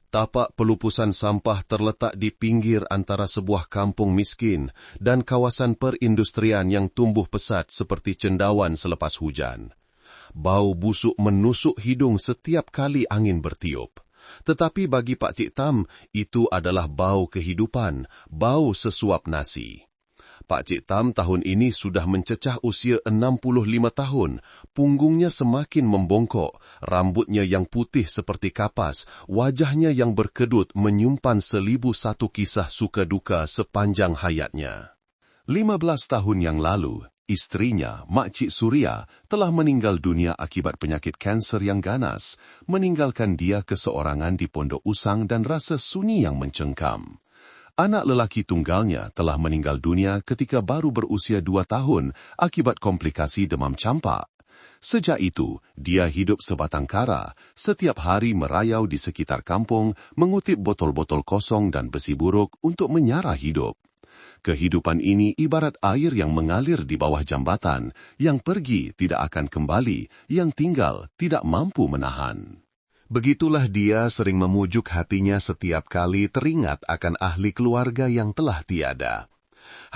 Tapak pelupusan sampah terletak di pinggir antara sebuah kampung miskin dan kawasan perindustrian yang tumbuh pesat seperti cendawan selepas hujan. Bau busuk menusuk hidung setiap kali angin bertiup. Tetapi bagi Pak Cik Tam, itu adalah bau kehidupan, bau sesuap nasi. Pak Cik Tam tahun ini sudah mencecah usia 65 tahun. Punggungnya semakin membongkok, rambutnya yang putih seperti kapas, wajahnya yang berkedut menyimpan 1001 kisah suka duka sepanjang hayatnya. 15 tahun yang lalu, istrinya, Mak Cik Suria, telah meninggal dunia akibat penyakit kanser yang ganas, meninggalkan dia keseorangan di Pondok Usang dan rasa sunyi yang mencengkam. Anak lelaki tunggalnya telah meninggal dunia ketika baru berusia 2 tahun akibat komplikasi demam campak. Sejak itu, dia hidup sebatang kara, setiap hari merayau di sekitar kampung, mengutip botol-botol kosong dan besi buruk untuk menyara hidup. Kehidupan ini ibarat air yang mengalir di bawah jambatan, yang pergi tidak akan kembali, yang tinggal tidak mampu menahan. Begitulah dia sering memujuk hatinya setiap kali teringat akan ahli keluarga yang telah tiada.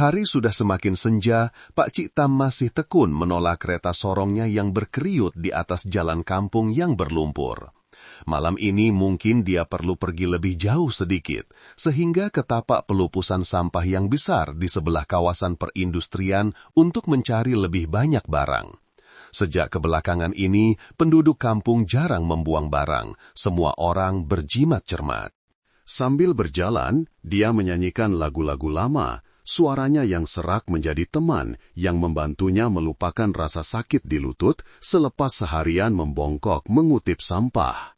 Hari sudah semakin senja, Pak Cik Tam masih tekun menolak kereta sorongnya yang berkeriut di atas jalan kampung yang berlumpur. Malam ini mungkin dia perlu pergi lebih jauh sedikit, sehingga ke tapak pelupusan sampah yang besar di sebelah kawasan perindustrian untuk mencari lebih banyak barang. Sejak kebelakangan ini, penduduk kampung jarang membuang barang. Semua orang berjimat cermat. Sambil berjalan, dia menyanyikan lagu-lagu lama. Suaranya yang serak menjadi teman yang membantunya melupakan rasa sakit di lutut selepas seharian membongkok mengutip sampah.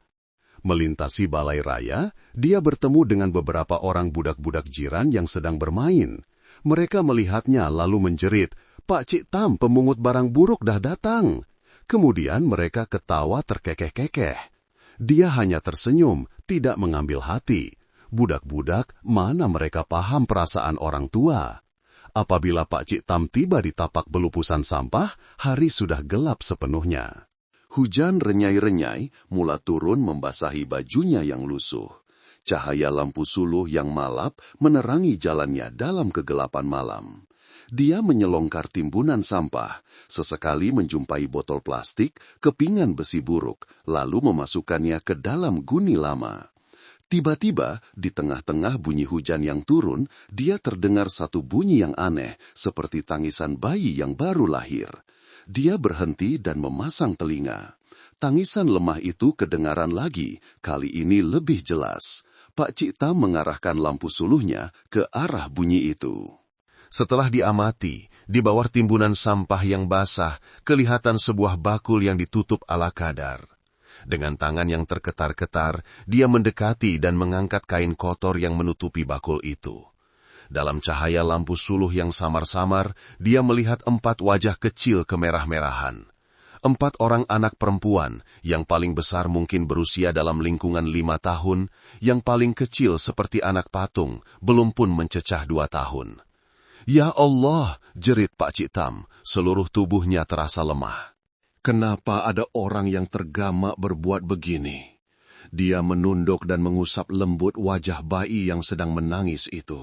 Melintasi balai raya, dia bertemu dengan beberapa orang budak-budak jiran yang sedang bermain. Mereka melihatnya lalu menjerit, "Pak Cik Tam, pemungut barang buruk dah datang." Kemudian mereka ketawa terkekeh-kekeh. Dia hanya tersenyum, tidak mengambil hati. Budak-budak, mana mereka paham perasaan orang tua? Apabila Pak Cik Tam tiba di tapak belupusan sampah, hari sudah gelap sepenuhnya. Hujan renyai-renyai mula turun membasahi bajunya yang lusuh. Cahaya lampu suluh yang malap menerangi jalannya dalam kegelapan malam. Dia menyelongkar timbunan sampah, sesekali menjumpai botol plastik, kepingan besi buruk, lalu memasukkannya ke dalam guni lama. Tiba-tiba, di tengah-tengah bunyi hujan yang turun, dia terdengar satu bunyi yang aneh, seperti tangisan bayi yang baru lahir. Dia berhenti dan memasang telinga. Tangisan lemah itu kedengaran lagi, kali ini lebih jelas. Pak Cik Tam mengarahkan lampu suluhnya ke arah bunyi itu. Setelah diamati, di bawah timbunan sampah yang basah, kelihatan sebuah bakul yang ditutup ala kadar. Dengan tangan yang terketar-ketar, dia mendekati dan mengangkat kain kotor yang menutupi bakul itu. Dalam cahaya lampu suluh yang samar-samar, dia melihat 4 wajah kecil kemerah-merahan. 4 orang anak perempuan, yang paling besar mungkin berusia dalam lingkungan 5 tahun, yang paling kecil seperti anak patung, belum pun mencecah 2 tahun. "Ya Allah," jerit Pak Cik Tam, seluruh tubuhnya terasa lemah. Kenapa ada orang yang tergamak berbuat begini? Dia menunduk dan mengusap lembut wajah bayi yang sedang menangis itu.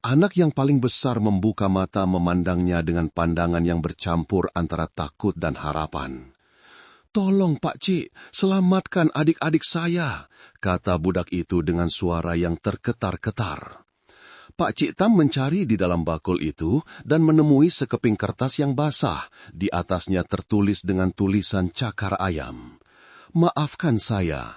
Anak yang paling besar membuka mata memandangnya dengan pandangan yang bercampur antara takut dan harapan. "Tolong Pak Cik, selamatkan adik-adik saya," kata budak itu dengan suara yang terketar-ketar. Pak Cik Tam mencari di dalam bakul itu dan menemui sekeping kertas yang basah. Di atasnya tertulis dengan tulisan cakar ayam. "Maafkan saya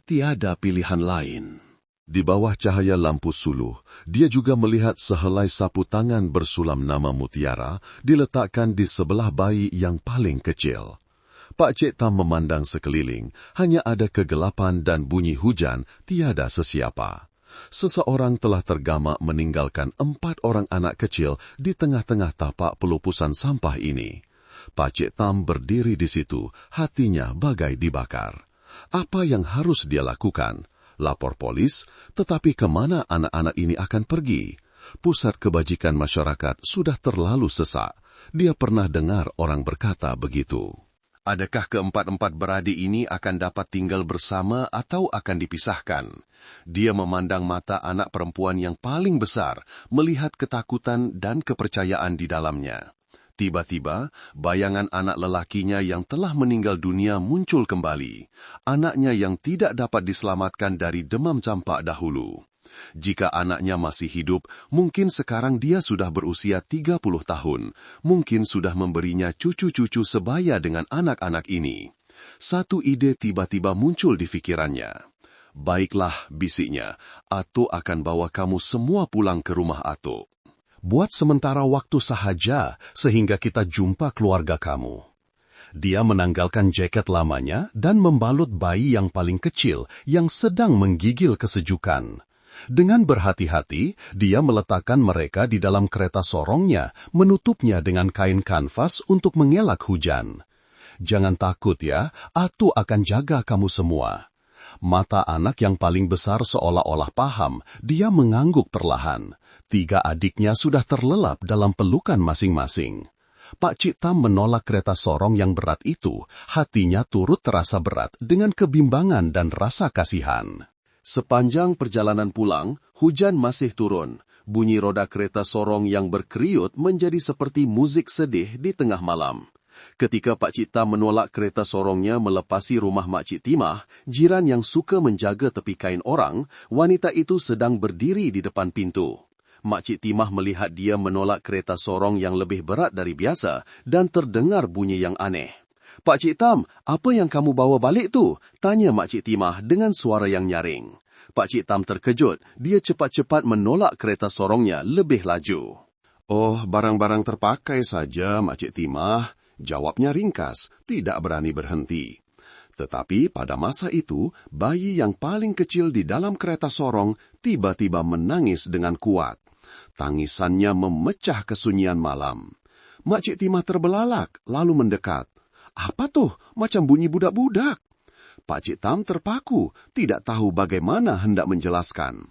tiada pilihan lain." Di bawah cahaya lampu suluh, dia juga melihat sehelai sapu tangan bersulam nama mutiara diletakkan di sebelah bayi yang paling kecil. Pak Cik Tam memandang sekeliling, hanya ada kegelapan dan bunyi hujan, tiada sesiapa. Seseorang telah tergamak meninggalkan 4 orang anak kecil di tengah-tengah tapak pelupusan sampah ini. Pak Cik Tam berdiri di situ, hatinya bagai dibakar. Apa yang harus dia lakukan? Lapor polis, tetapi kemana anak-anak ini akan pergi? Pusat kebajikan masyarakat sudah terlalu sesak. Dia pernah dengar orang berkata begitu. Adakah keempat-empat beradik ini akan dapat tinggal bersama atau akan dipisahkan? Dia memandang mata anak perempuan yang paling besar, melihat ketakutan dan kepercayaan di dalamnya. Tiba-tiba, bayangan anak lelakinya yang telah meninggal dunia muncul kembali. Anaknya yang tidak dapat diselamatkan dari demam campak dahulu. Jika anaknya masih hidup, mungkin sekarang dia sudah berusia 30 tahun. Mungkin sudah memberinya cucu-cucu sebaya dengan anak-anak ini. Satu ide tiba-tiba muncul di pikirannya. Baiklah, bisiknya, Atuk akan bawa kamu semua pulang ke rumah Atuk. Buat sementara waktu sahaja, sehingga kita jumpa keluarga kamu. Dia menanggalkan jaket lamanya dan membalut bayi yang paling kecil yang sedang menggigil kesejukan. Dengan berhati-hati, dia meletakkan mereka di dalam kereta sorongnya, menutupnya dengan kain kanvas untuk mengelak hujan. Jangan takut ya, Atuk akan jaga kamu semua. Mata anak yang paling besar seolah-olah paham, dia mengangguk perlahan. 3 adiknya sudah terlelap dalam pelukan masing-masing. Pak Cik Tam menolak kereta sorong yang berat itu, hatinya turut terasa berat dengan kebimbangan dan rasa kasihan. Sepanjang perjalanan pulang, hujan masih turun. Bunyi roda kereta sorong yang berkeriut menjadi seperti musik sedih di tengah malam. Ketika Pak Cik Tam menolak kereta sorongnya melepasi rumah Mak Cik Timah, jiran yang suka menjaga tepi kain orang, wanita itu sedang berdiri di depan pintu. Mak Cik Timah melihat dia menolak kereta sorong yang lebih berat dari biasa dan terdengar bunyi yang aneh. "Pak Cik Tam, apa yang kamu bawa balik tu?" tanya Mak Cik Timah dengan suara yang nyaring. Pak Cik Tam terkejut, dia cepat-cepat menolak kereta sorongnya lebih laju. "Oh, barang-barang terpakai saja, Mak Cik Timah," jawabnya ringkas, tidak berani berhenti. Tetapi pada masa itu, bayi yang paling kecil di dalam kereta sorong tiba-tiba menangis dengan kuat. Tangisannya memecah kesunyian malam. Mak Cik Timah terbelalak, lalu mendekat. "Apa tuh? Macam bunyi budak-budak." Pak Cik Tam terpaku, tidak tahu bagaimana hendak menjelaskan.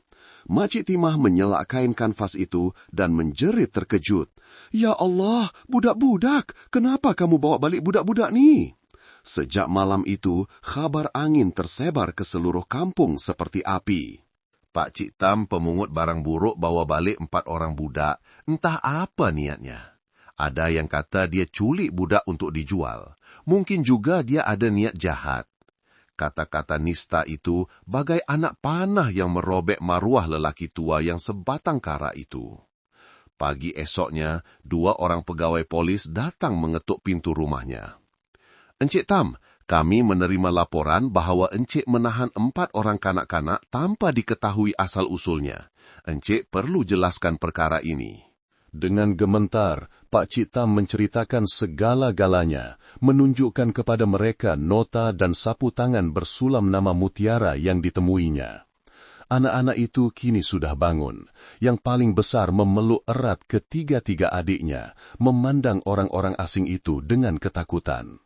Mak Cik Timah menyelak kain kanvas itu dan menjerit terkejut. "Ya Allah, budak-budak! Kenapa kamu bawa balik budak-budak ni?" Sejak malam itu, kabar angin tersebar ke seluruh kampung seperti api. Pak Cik Tam pemungut barang buruk bawa balik 4 orang budak, entah apa niatnya. Ada yang kata dia culik budak untuk dijual. Mungkin juga dia ada niat jahat. Kata-kata nista itu bagai anak panah yang merobek maruah lelaki tua yang sebatang kara itu. Pagi esoknya, 2 orang pegawai polis datang mengetuk pintu rumahnya. "Encik Tam, kami menerima laporan bahawa Encik menahan 4 orang kanak-kanak tanpa diketahui asal-usulnya. Encik perlu jelaskan perkara ini." Dengan gementar, Pak Cik Tam menceritakan segala-galanya, menunjukkan kepada mereka nota dan sapu tangan bersulam nama mutiara yang ditemuinya. Anak-anak itu kini sudah bangun. Yang paling besar memeluk erat ketiga-tiga adiknya, memandang orang-orang asing itu dengan ketakutan.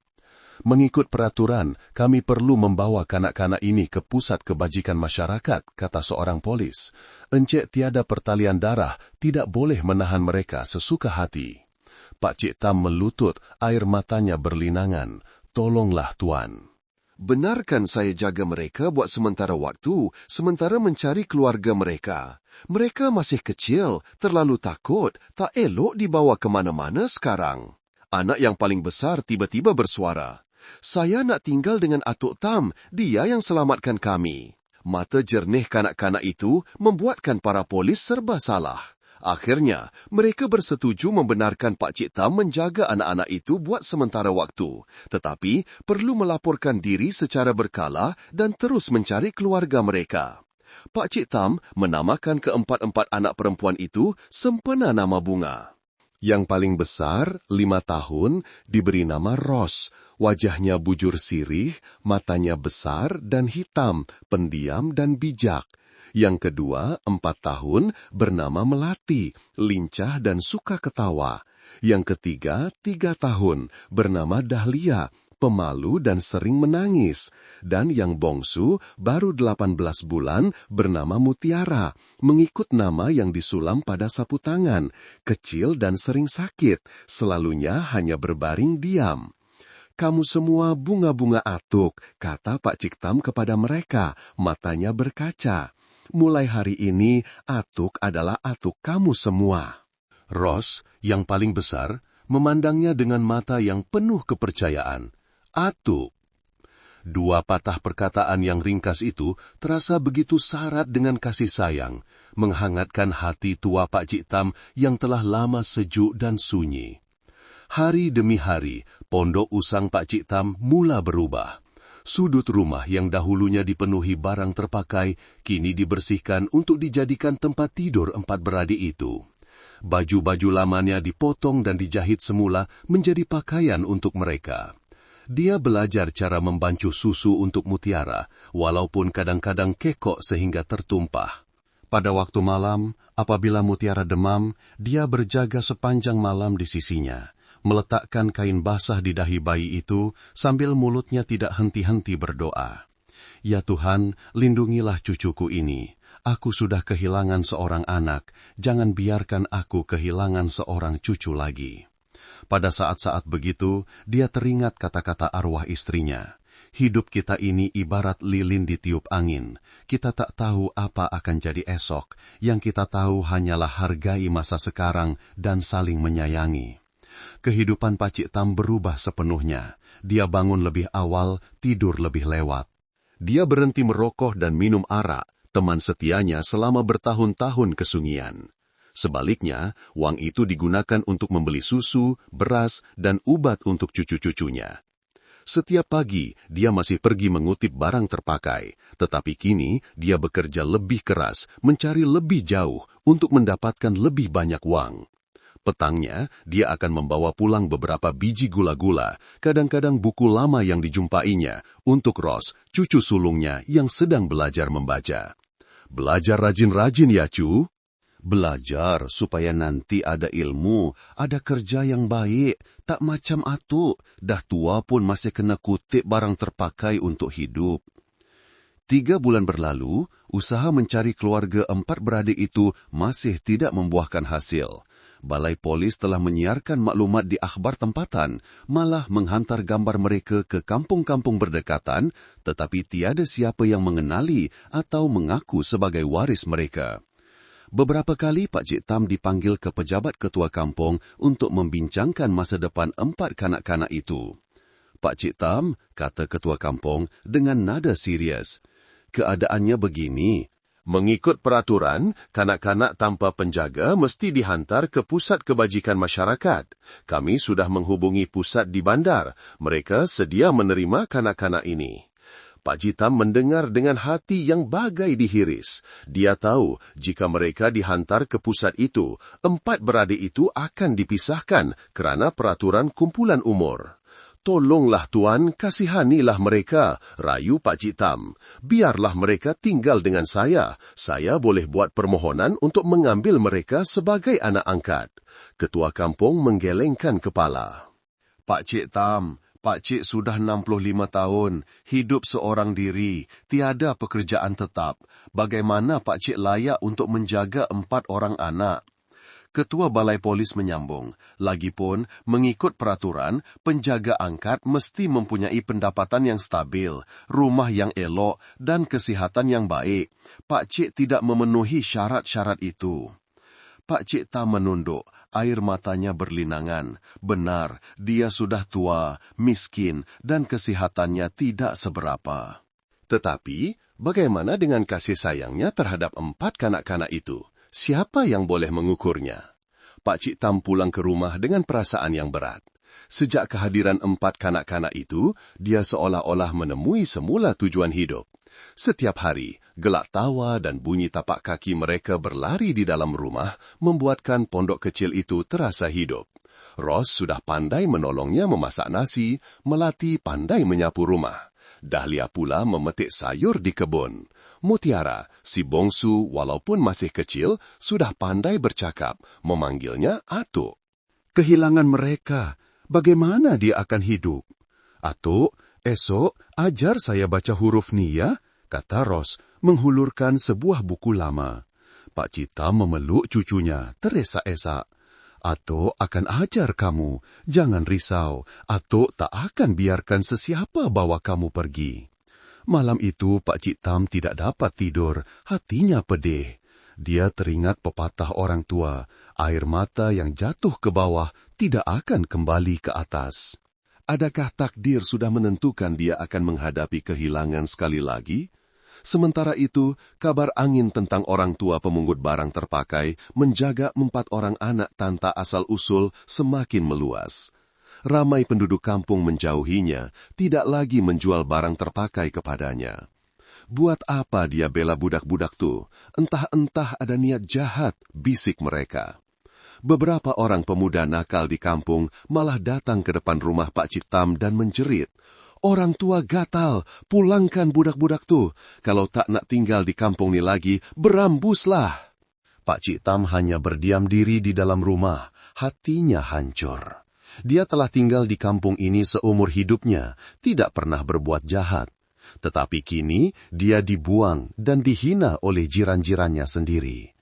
"Mengikut peraturan, kami perlu membawa kanak-kanak ini ke pusat kebajikan masyarakat," kata seorang polis. "Encik tiada pertalian darah, tidak boleh menahan mereka sesuka hati." Pak Cik Tam melutut, air matanya berlinangan. "Tolonglah, Tuan. Benarkan saya jaga mereka buat sementara waktu, sementara mencari keluarga mereka. Mereka masih kecil, terlalu takut, tak elok dibawa ke mana-mana sekarang." Anak yang paling besar tiba-tiba bersuara. "Saya nak tinggal dengan Atuk Tam, dia yang selamatkan kami." Mata jernih kanak-kanak itu membuatkan para polis serba salah. Akhirnya, mereka bersetuju membenarkan Pak Cik Tam menjaga anak-anak itu buat sementara waktu, tetapi perlu melaporkan diri secara berkala dan terus mencari keluarga mereka. Pak Cik Tam menamakan keempat-empat anak perempuan itu sempena nama bunga. Yang paling besar, 5 tahun, diberi nama Ros. Wajahnya bujur sirih, matanya besar dan hitam, pendiam dan bijak. Yang kedua, 4 tahun, bernama Melati, lincah dan suka ketawa. Yang ketiga, 3 tahun, bernama Dahlia, pemalu dan sering menangis. Dan yang bongsu, baru 18 bulan, bernama Mutiara, mengikut nama yang disulam pada sapu tangan, kecil dan sering sakit, selalunya hanya berbaring diam. Kamu semua bunga-bunga atuk, kata Pak Ciktam kepada mereka, matanya berkaca. Mulai hari ini, atuk adalah atuk kamu semua. Ross, yang paling besar, memandangnya dengan mata yang penuh kepercayaan. Atuk. Dua patah perkataan yang ringkas itu terasa begitu syarat dengan kasih sayang, menghangatkan hati tua Pak Ciktam yang telah lama sejuk dan sunyi. Hari demi hari, pondok usang Pak Ciktam mula berubah. Sudut rumah yang dahulunya dipenuhi barang terpakai, kini dibersihkan untuk dijadikan tempat tidur empat beradik itu. Baju-baju lamanya dipotong dan dijahit semula menjadi pakaian untuk mereka. Dia belajar cara membancuh susu untuk Mutiara, walaupun kadang-kadang kekok sehingga tertumpah. Pada waktu malam, apabila Mutiara demam, dia berjaga sepanjang malam di sisinya, meletakkan kain basah di dahi bayi itu sambil mulutnya tidak henti-henti berdoa. Ya Tuhan, lindungilah cucuku ini. Aku sudah kehilangan seorang anak, jangan biarkan aku kehilangan seorang cucu lagi. Pada saat-saat begitu, dia teringat kata-kata arwah istrinya. Hidup kita ini ibarat lilin ditiup angin. Kita tak tahu apa akan jadi esok. Yang kita tahu hanyalah hargai masa sekarang dan saling menyayangi. Kehidupan Pak Ciktam berubah sepenuhnya. Dia bangun lebih awal, tidur lebih lewat. Dia berhenti merokok dan minum arak, teman setianya selama bertahun-tahun kesunyian. Sebaliknya, uang itu digunakan untuk membeli susu, beras, dan ubat untuk cucu-cucunya. Setiap pagi, dia masih pergi mengutip barang terpakai, tetapi kini dia bekerja lebih keras, mencari lebih jauh untuk mendapatkan lebih banyak uang. Petangnya, dia akan membawa pulang beberapa biji gula-gula, kadang-kadang buku lama yang dijumpainya, untuk Ross, cucu sulungnya yang sedang belajar membaca. Belajar rajin-rajin ya, cu. Belajar supaya nanti ada ilmu, ada kerja yang baik, tak macam atuk, dah tua pun masih kena kutip barang terpakai untuk hidup. 3 bulan berlalu, usaha mencari keluarga 4 beradik itu masih tidak membuahkan hasil. Balai Polis telah menyiarkan maklumat di akhbar tempatan, malah menghantar gambar mereka ke kampung-kampung berdekatan, tetapi tiada siapa yang mengenali atau mengaku sebagai waris mereka. Beberapa kali Pak Ciktam dipanggil ke pejabat ketua kampung untuk membincangkan masa depan 4 kanak-kanak itu. Pak Ciktam, kata ketua kampung dengan nada serius, keadaannya begini. Mengikut peraturan, kanak-kanak tanpa penjaga mesti dihantar ke pusat kebajikan masyarakat. Kami sudah menghubungi pusat di bandar. Mereka sedia menerima kanak-kanak ini. Pak Ciktam mendengar dengan hati yang bagai dihiris. Dia tahu jika mereka dihantar ke pusat itu, 4 beradik itu akan dipisahkan kerana peraturan kumpulan umur. Tolonglah Tuan, kasihanilah mereka, rayu Pak Ciktam. Biarlah mereka tinggal dengan saya. Saya boleh buat permohonan untuk mengambil mereka sebagai anak angkat. Ketua kampung menggelengkan kepala. Pak Ciktam, Pak Cik sudah 65 tahun, hidup seorang diri, tiada pekerjaan tetap. Bagaimana Pak Cik layak untuk menjaga 4 orang anak? Ketua Balai Polis menyambung, lagipun mengikut peraturan, penjaga angkat mesti mempunyai pendapatan yang stabil, rumah yang elok dan kesihatan yang baik. Pak Cik tidak memenuhi syarat-syarat itu. Pak Ciktam menunduk, air matanya berlinangan. Benar, dia sudah tua, miskin, dan kesihatannya tidak seberapa. Tetapi, bagaimana dengan kasih sayangnya terhadap 4 kanak-kanak itu? Siapa yang boleh mengukurnya? Pak Ciktam pulang ke rumah dengan perasaan yang berat. Sejak kehadiran 4 kanak-kanak itu, dia seolah-olah menemui semula tujuan hidup. Setiap hari, gelak tawa dan bunyi tapak kaki mereka berlari di dalam rumah membuatkan pondok kecil itu terasa hidup. Ross sudah pandai menolongnya memasak nasi, Melati pandai menyapu rumah. Dahlia pula memetik sayur di kebun. Mutiara, si bongsu walaupun masih kecil, sudah pandai bercakap, memanggilnya Atuk. Kehilangan mereka, bagaimana dia akan hidup? Atuk, esok ajar saya baca huruf ni ya, kata Ross, menghulurkan sebuah buku lama. Pak Ciktam memeluk cucunya, teresak-esak. Atuk akan ajar kamu. Jangan risau, Atuk tak akan biarkan sesiapa bawa kamu pergi. Malam itu Pak Cik Tam tidak dapat tidur, hatinya pedih. Dia teringat pepatah orang tua, air mata yang jatuh ke bawah tidak akan kembali ke atas. Adakah takdir sudah menentukan dia akan menghadapi kehilangan sekali lagi? Sementara itu, kabar angin tentang orang tua pemungut barang terpakai menjaga 4 orang anak tanta asal-usul semakin meluas. Ramai penduduk kampung menjauhinya, tidak lagi menjual barang terpakai kepadanya. Buat apa dia bela budak-budak tuh? Entah-entah ada niat jahat, bisik mereka. Beberapa orang pemuda nakal di kampung malah datang ke depan rumah Pak Cik Tam dan menjerit, "Orang tua gatal, pulangkan budak-budak tuh. Kalau tak nak tinggal di kampung ni lagi, berambuslah." Pak Cik Tam hanya berdiam diri di dalam rumah, hatinya hancur. Dia telah tinggal di kampung ini seumur hidupnya, tidak pernah berbuat jahat. Tetapi kini dia dibuang dan dihina oleh jiran-jirannya sendiri.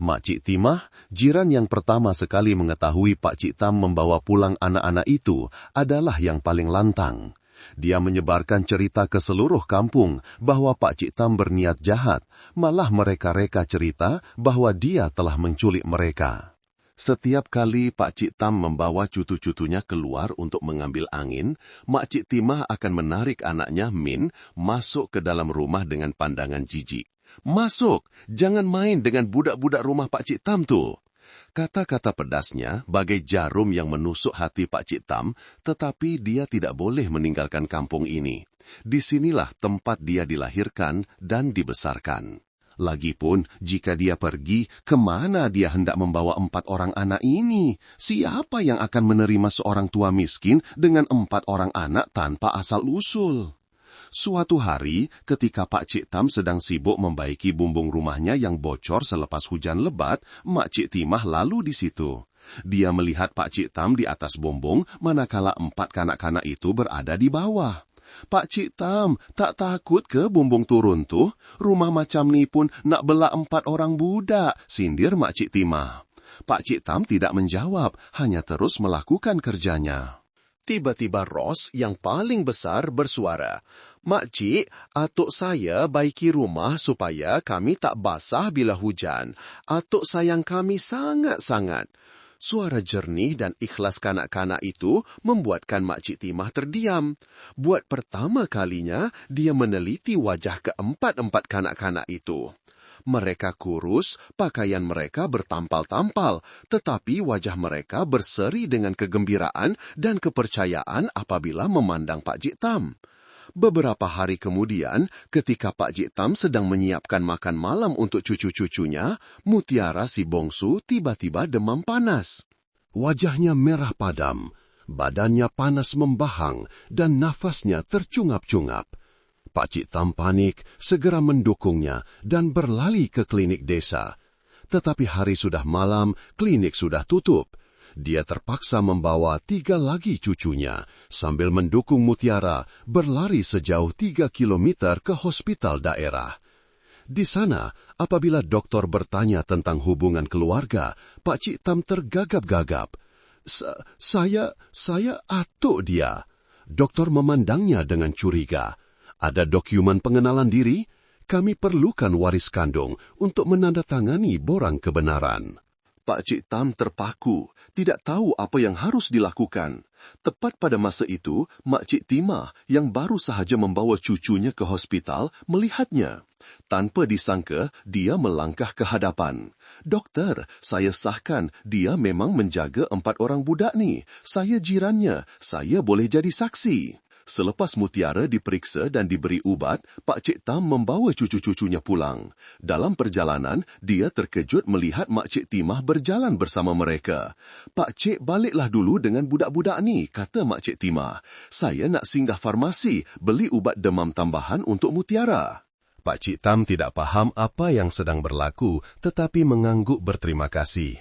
Mak Cik Timah, jiran yang pertama sekali mengetahui Pak Cik Tam membawa pulang anak-anak itu, adalah yang paling lantang. Dia menyebarkan cerita ke seluruh kampung bahwa Pak Cik Tam berniat jahat, malah mereka-reka cerita bahwa dia telah menculik mereka. Setiap kali Pak Cik Tam membawa cucu-cucunya keluar untuk mengambil angin, Mak Cik Timah akan menarik anaknya Min masuk ke dalam rumah dengan pandangan jijik. "Masuk, jangan main dengan budak-budak rumah Pak Cik Tam tuh." Kata-kata pedasnya bagai jarum yang menusuk hati Pak Cik Tam, tetapi dia tidak boleh meninggalkan kampung ini. Disinilah tempat dia dilahirkan dan dibesarkan. Lagipun, jika dia pergi, kemana dia hendak membawa 4 orang anak ini? Siapa yang akan menerima seorang tua miskin dengan 4 orang anak tanpa asal-usul? Suatu hari, ketika Pak Cik Tam sedang sibuk membaiki bumbung rumahnya yang bocor selepas hujan lebat, Mak Cik Timah lalu di situ. Dia melihat Pak Cik Tam di atas bumbung, manakala 4 kanak-kanak itu berada di bawah. "Pak Cik Tam, tak takut ke bumbung turun tuh? Rumah macam ni pun nak bela 4 orang budak," sindir Mak Cik Timah. Pak Cik Tam tidak menjawab, hanya terus melakukan kerjanya. Tiba-tiba Ros yang paling besar bersuara, "Makcik, atuk saya baiki rumah supaya kami tak basah bila hujan. Atuk sayang kami sangat-sangat." Suara jernih dan ikhlas kanak-kanak itu membuatkan Makcik Timah terdiam. Buat pertama kalinya, dia meneliti wajah keempat-empat kanak-kanak itu. Mereka kurus, pakaian mereka bertampal-tampal, tetapi wajah mereka berseri dengan kegembiraan dan kepercayaan apabila memandang Pak Cik Tam. Beberapa hari kemudian, ketika Pak Cik Tam sedang menyiapkan makan malam untuk cucu-cucunya, Mutiara si bongsu tiba-tiba demam panas. Wajahnya merah padam, badannya panas membahang, dan nafasnya tercungap-cungap. Pak Cik Tam panik, segera mendukungnya dan berlari ke klinik desa. Tetapi hari sudah malam, klinik sudah tutup. Dia terpaksa membawa 3 lagi cucunya, sambil mendukung Mutiara berlari sejauh 3 kilometer ke hospital daerah. Di sana, apabila doktor bertanya tentang hubungan keluarga, Pak Cik Tam tergagap-gagap. Saya atuk dia." Doktor memandangnya dengan curiga. "Ada dokumen pengenalan diri? Kami perlukan waris kandung untuk menandatangani borang kebenaran." Pak Cik Tam terpaku, tidak tahu apa yang harus dilakukan. Tepat pada masa itu, Mak Cik Timah yang baru sahaja membawa cucunya ke hospital melihatnya. Tanpa disangka, dia melangkah ke hadapan. "Doktor, saya sahkan dia memang menjaga 4 orang budak ni. Saya jirannya, saya boleh jadi saksi." Selepas Mutiara diperiksa dan diberi ubat, Pak Cik Tam membawa cucu-cucunya pulang. Dalam perjalanan, dia terkejut melihat Mak Cik Timah berjalan bersama mereka. "Pak Cik, baliklah dulu dengan budak-budak ni," kata Mak Cik Timah. "Saya nak singgah farmasi, beli ubat demam tambahan untuk Mutiara." Pak Cik Tam tidak paham apa yang sedang berlaku, tetapi mengangguk berterima kasih.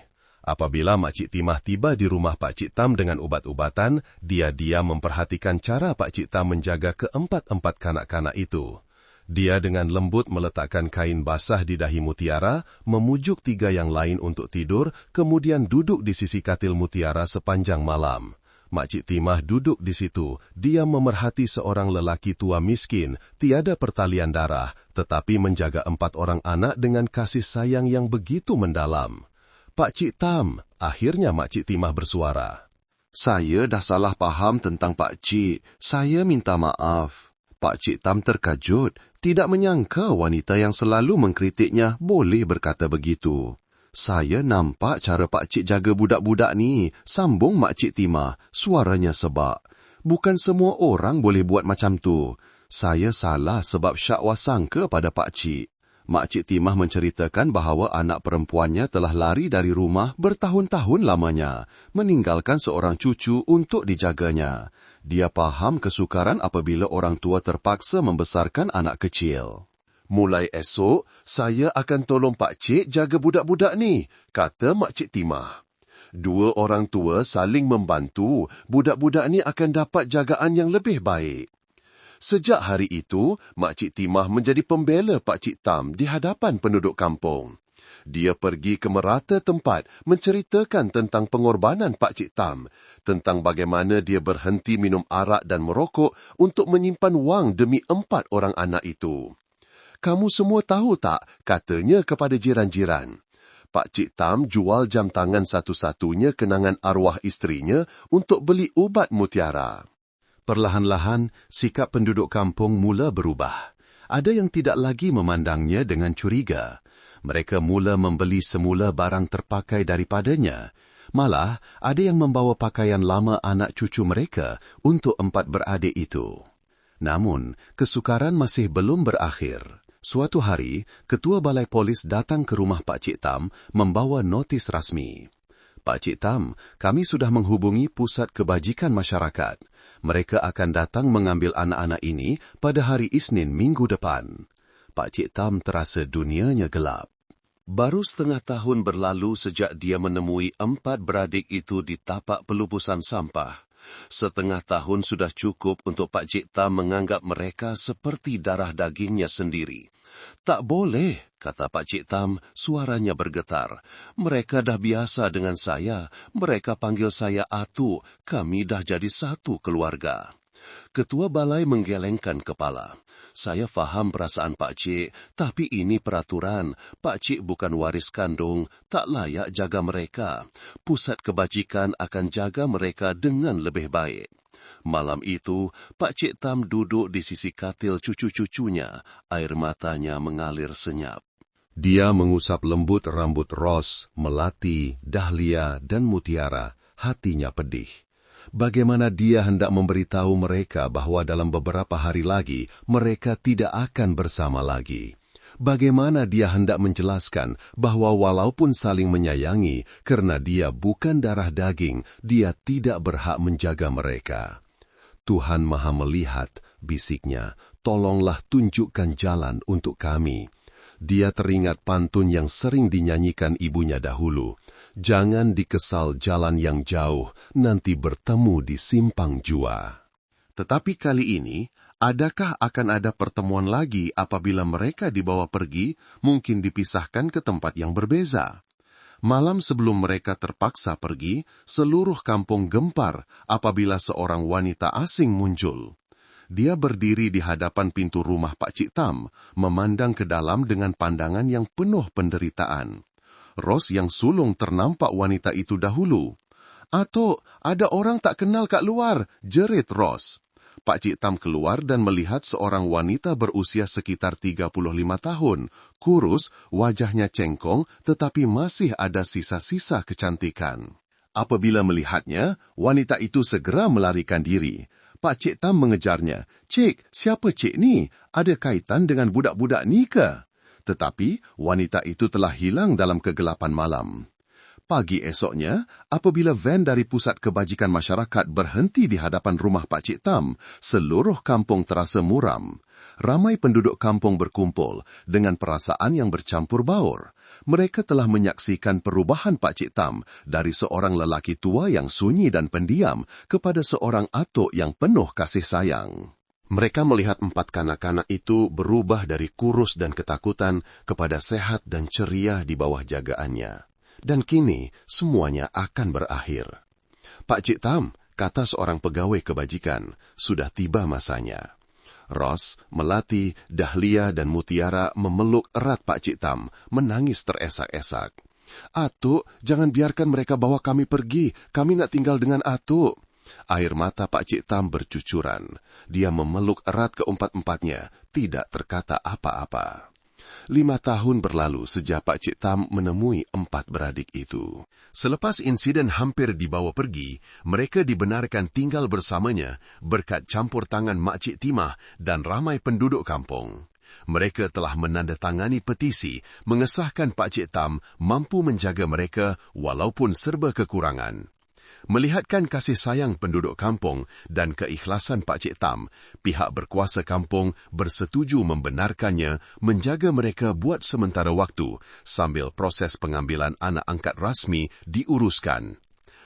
Apabila Mak Cik Timah tiba di rumah Pak Cik Tam dengan ubat-ubatan, dia memperhatikan cara Pak Cik Tam menjaga keempat-empat kanak-kanak itu. Dia dengan lembut meletakkan kain basah di dahi Mutiara, memujuk 3 yang lain untuk tidur, kemudian duduk di sisi katil Mutiara sepanjang malam. Makcik Timah duduk di situ, dia memerhati seorang lelaki tua miskin, tiada pertalian darah, tetapi menjaga 4 orang anak dengan kasih sayang yang begitu mendalam. "Pakcik Tam," akhirnya Makcik Timah bersuara. "Saya dah salah faham tentang Pakcik. Saya minta maaf." Pakcik Tam terkejut, tidak menyangka wanita yang selalu mengkritiknya boleh berkata begitu. "Saya nampak cara Pakcik jaga budak-budak ni," sambung Makcik Timah, suaranya sebab. "Bukan semua orang boleh buat macam tu. Saya salah sebab syakwa sangka pada Pakcik." Makcik Timah menceritakan bahawa anak perempuannya telah lari dari rumah bertahun-tahun lamanya, meninggalkan seorang cucu untuk dijaganya. Dia faham kesukaran apabila orang tua terpaksa membesarkan anak kecil. "Mulai esok, saya akan tolong Pakcik jaga budak-budak ni," kata Makcik Timah. 2 orang tua saling membantu, budak-budak ni akan dapat jagaan yang lebih baik. Sejak hari itu, Makcik Timah menjadi pembela Pakcik Tam di hadapan penduduk kampung. Dia pergi ke merata tempat menceritakan tentang pengorbanan Pakcik Tam, tentang bagaimana dia berhenti minum arak dan merokok untuk menyimpan wang demi 4 orang anak itu. "Kamu semua tahu tak?" katanya kepada jiran-jiran. Pakcik Tam jual jam tangan satu-satunya kenangan arwah isterinya untuk beli ubat mutiara. Perlahan-lahan, sikap penduduk kampung mula berubah. Ada yang tidak lagi memandangnya dengan curiga. Mereka mula membeli semula barang terpakai daripadanya. Malah, ada yang membawa pakaian lama anak cucu mereka untuk 4 beradik itu. Namun, kesukaran masih belum berakhir. Suatu hari, Ketua Balai Polis datang ke rumah Pakcik Tam membawa notis rasmi. "Pakcik Tam, kami sudah menghubungi Pusat Kebajikan Masyarakat. Mereka akan datang mengambil anak-anak ini pada hari Isnin minggu depan." Pakcik Tam terasa dunianya gelap. Baru setengah tahun berlalu sejak dia menemui 4 beradik itu di tapak pelupusan sampah. Setengah tahun sudah cukup untuk Pakcik Tam menganggap mereka seperti darah dagingnya sendiri. "Tak boleh," kata Pakcik Tam, suaranya bergetar. "Mereka dah biasa dengan saya. Mereka panggil saya Atu. Kami dah jadi satu keluarga." Ketua balai menggelengkan kepala. "Saya faham perasaan Pakcik, tapi ini peraturan. Pakcik bukan waris kandung, tak layak jaga mereka. Pusat kebajikan akan jaga mereka dengan lebih baik." Malam itu, Pakcik Tam duduk di sisi katil cucu-cucunya. Air matanya mengalir senyap. Dia mengusap lembut rambut ros, melati, dahlia dan mutiara. Hatinya pedih. Bagaimana dia hendak memberitahu mereka bahawa dalam beberapa hari lagi mereka tidak akan bersama lagi? Bagaimana dia hendak menjelaskan bahawa walaupun saling menyayangi, kerana dia bukan darah daging, dia tidak berhak menjaga mereka? "Tuhan Maha Melihat," bisiknya, "tolonglah tunjukkan jalan untuk kami." Dia teringat pantun yang sering dinyanyikan ibunya dahulu. "Jangan dikesal jalan yang jauh, nanti bertemu di simpang jua." Tetapi kali ini, adakah akan ada pertemuan lagi apabila mereka dibawa pergi, mungkin dipisahkan ke tempat yang berbeza? Malam sebelum mereka terpaksa pergi, seluruh kampung gempar apabila seorang wanita asing muncul. Dia berdiri di hadapan pintu rumah Pakcik Tam, memandang ke dalam dengan pandangan yang penuh penderitaan. Ros yang sulung ternampak wanita itu dahulu. "Atuk, ada orang tak kenal kat luar," jerit Ros. Pakcik Tam keluar dan melihat seorang wanita berusia sekitar 35 tahun, kurus, wajahnya cengkong tetapi masih ada sisa-sisa kecantikan. Apabila melihatnya, wanita itu segera melarikan diri. Pakcik Tam mengejarnya. "Cik, siapa cik ni? Ada kaitan dengan budak-budak ni ke?" Tetapi wanita itu telah hilang dalam kegelapan malam. Pagi esoknya, apabila van dari Pusat Kebajikan Masyarakat berhenti di hadapan rumah Pakcik Tam, seluruh kampung terasa muram. Ramai penduduk kampung berkumpul dengan perasaan yang bercampur baur. Mereka telah menyaksikan perubahan Pakcik Tam dari seorang lelaki tua yang sunyi dan pendiam kepada seorang atuk yang penuh kasih sayang. Mereka melihat 4 kanak-kanak itu berubah dari kurus dan ketakutan kepada sehat dan ceria di bawah jagaannya. Dan kini semuanya akan berakhir. "Pak Cik Tam," kata seorang pegawai kebajikan, "sudah tiba masanya." Ros, Melati, Dahlia, dan Mutiara memeluk erat Pak Cik Tam, menangis teresak-esak. "Atuk, jangan biarkan mereka bawa kami pergi. Kami nak tinggal dengan Atuk." Air mata Pak Cik Tam bercucuran. Dia memeluk erat keempat-empatnya, tidak terkata apa-apa. 5 tahun berlalu sejak Pak Cik Tam menemui 4 beradik itu. Selepas insiden hampir dibawa pergi, mereka dibenarkan tinggal bersamanya berkat campur tangan Mak Cik Timah dan ramai penduduk kampung. Mereka telah menandatangani petisi mengesahkan Pak Cik Tam mampu menjaga mereka walaupun serba kekurangan. Melihatkan kasih sayang penduduk kampung dan keikhlasan Pak Cik Tam, pihak berkuasa kampung bersetuju membenarkannya menjaga mereka buat sementara waktu sambil proses pengambilan anak angkat rasmi diuruskan.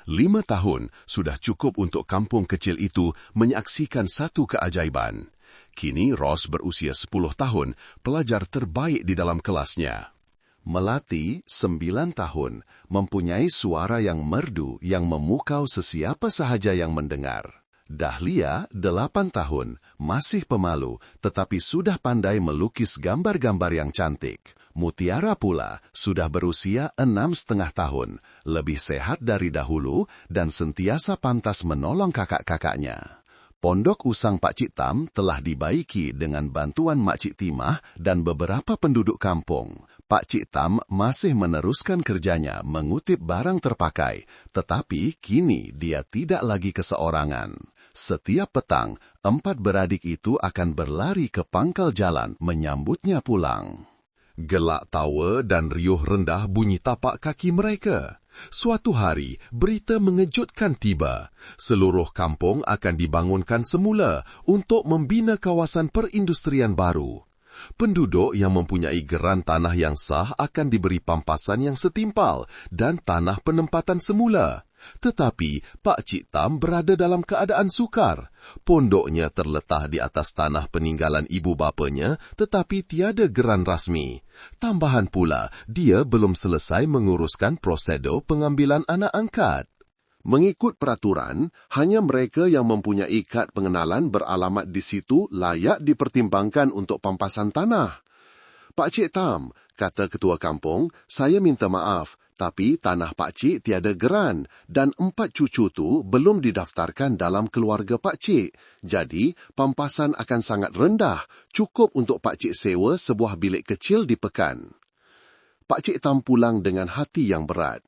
5 tahun sudah cukup untuk kampung kecil itu menyaksikan satu keajaiban. Kini Ros berusia 10 tahun, pelajar terbaik di dalam kelasnya. Melati, 9 tahun, mempunyai suara yang merdu yang memukau sesiapa sahaja yang mendengar. Dahlia, 8 tahun, masih pemalu, tetapi sudah pandai melukis gambar-gambar yang cantik. Mutiara pula sudah berusia 6,5 tahun, lebih sehat dari dahulu dan sentiasa pantas menolong kakak-kakaknya. Pondok usang Pak Cik Tam telah dibaiki dengan bantuan Mak Cik Timah dan beberapa penduduk kampung. Pak Cik Tam masih meneruskan kerjanya mengutip barang terpakai, tetapi kini dia tidak lagi keseorangan. Setiap petang, 4 beradik itu akan berlari ke pangkal jalan menyambutnya pulang. Gelak tawa dan riuh rendah bunyi tapak kaki mereka. Suatu hari, berita mengejutkan tiba. Seluruh kampung akan dibangunkan semula untuk membina kawasan perindustrian baru. Penduduk yang mempunyai geran tanah yang sah akan diberi pampasan yang setimpal dan tanah penempatan semula. Tetapi Pak Cik Tam berada dalam keadaan sukar. Pondoknya terletak di atas tanah peninggalan ibu bapanya, tetapi tiada geran rasmi. Tambahan pula, dia belum selesai menguruskan prosedur pengambilan anak angkat. Mengikut peraturan, hanya mereka yang mempunyai kad pengenalan beralamat di situ layak dipertimbangkan untuk pampasan tanah. "Pak Cik Tam," kata ketua kampung, "saya minta maaf, tapi tanah Pak Cik tiada geran dan 4 cucu tu belum didaftarkan dalam keluarga Pak Cik. Jadi, pampasan akan sangat rendah, cukup untuk Pak Cik sewa sebuah bilik kecil di Pekan." Pak Cik Tam pulang dengan hati yang berat.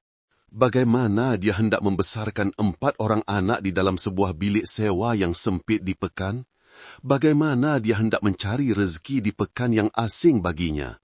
Bagaimana dia hendak membesarkan 4 orang anak di dalam sebuah bilik sewa yang sempit di Pekan? Bagaimana dia hendak mencari rezeki di Pekan yang asing baginya?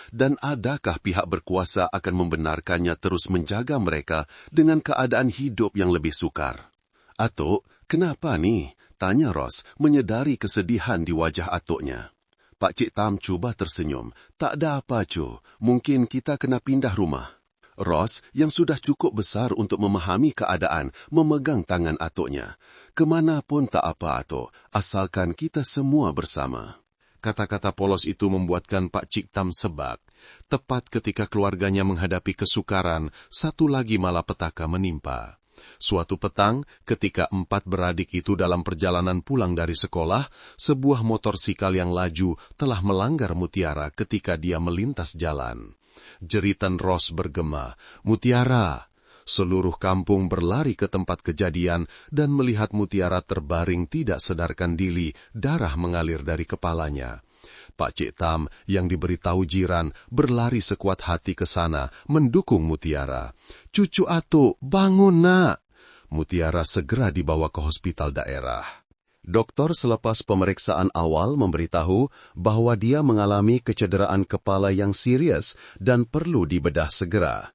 Dan adakah pihak berkuasa akan membenarkannya terus menjaga mereka dengan keadaan hidup yang lebih sukar? "Atuk, kenapa ni?" tanya Ros, menyedari kesedihan di wajah atuknya. Pak Cik Tam cuba tersenyum. "Tak ada apa, Cu. Mungkin kita kena pindah rumah." Ros, yang sudah cukup besar untuk memahami keadaan, memegang tangan atuknya. "Kemanapun tak apa, Atuk, asalkan kita semua bersama." Kata-kata polos itu membuatkan Pak Cik Tam sebak. Tepat ketika keluarganya menghadapi kesukaran, satu lagi malapetaka menimpa. Suatu petang, ketika 4 beradik itu dalam perjalanan pulang dari sekolah, sebuah motorsikal yang laju telah melanggar Mutiara ketika dia melintas jalan. Jeritan Ros bergema, "Mutiara!" Seluruh kampung berlari ke tempat kejadian dan melihat Mutiara terbaring tidak sadarkan diri, darah mengalir dari kepalanya. Pak Cik Tam yang diberitahu jiran berlari sekuat hati ke sana mendukung Mutiara. "Cucu Atuk, bangun nak!" Mutiara segera dibawa ke hospital daerah. Doktor selepas pemeriksaan awal memberitahu bahwa dia mengalami kecederaan kepala yang serius dan perlu dibedah segera.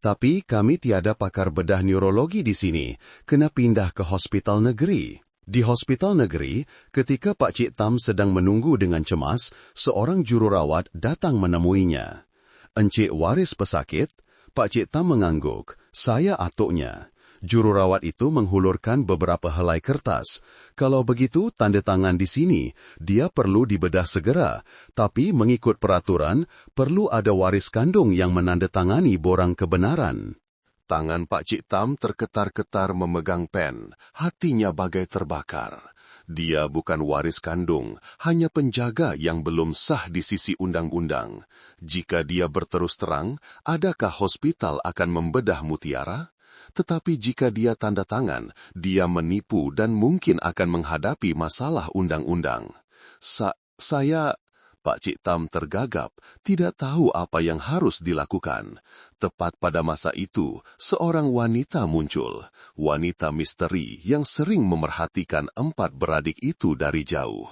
"Tapi kami tiada pakar bedah neurologi di sini, kena pindah ke hospital negeri." Di hospital negeri, ketika Pak Cik Tam sedang menunggu dengan cemas, seorang jururawat datang menemuinya. "Encik waris pesakit?" Pak Cik Tam mengangguk. "Saya atuknya." Jururawat itu menghulurkan beberapa helai kertas. Kalau begitu, tanda tangan di sini. Dia perlu dibedah segera. Tapi mengikut peraturan, perlu ada waris kandung yang menandatangani borang kebenaran. Tangan Pak Cik Tam terketar-ketar memegang pen. Hatinya bagai terbakar. Dia bukan waris kandung, hanya penjaga yang belum sah di sisi undang-undang. Jika dia berterus terang, adakah hospital akan membedah Mutiara? Tetapi jika dia tanda tangan, dia menipu dan mungkin akan menghadapi masalah undang-undang. Saya, Pak Cik Tam tergagap, tidak tahu apa yang harus dilakukan. Tepat pada masa itu, seorang wanita muncul. Wanita misteri yang sering memerhatikan 4 beradik itu dari jauh.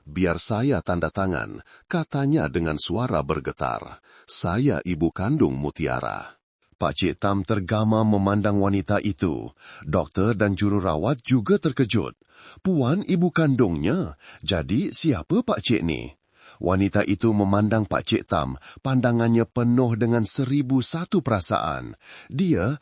"Biar saya tanda tangan," katanya dengan suara bergetar. "Saya ibu kandung Mutiara." Pak Cik Tam tergama memandang wanita itu. Doktor dan jururawat juga terkejut. "Puan ibu kandungnya? Jadi siapa Pak Cik ni?" Wanita itu memandang Pak Cik Tam, pandangannya penuh dengan 1001 perasaan. Dia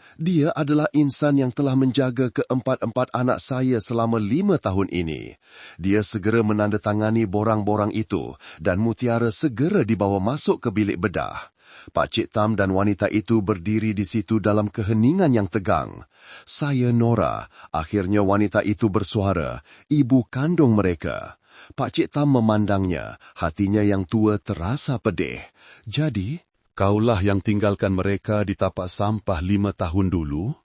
adalah insan yang telah menjaga keempat-empat anak saya selama 5 tahun ini. Dia segera menandatangani borang-borang itu dan Mutiara segera dibawa masuk ke bilik bedah. Pak Cik Tam dan wanita itu berdiri di situ dalam keheningan yang tegang. "Saya Nora." Akhirnya wanita itu bersuara, "Ibu kandung mereka." Pak Cik Tam memandangnya, hatinya yang tua terasa pedih. "Jadi, kaulah yang tinggalkan mereka di tapak sampah 5 tahun dulu?"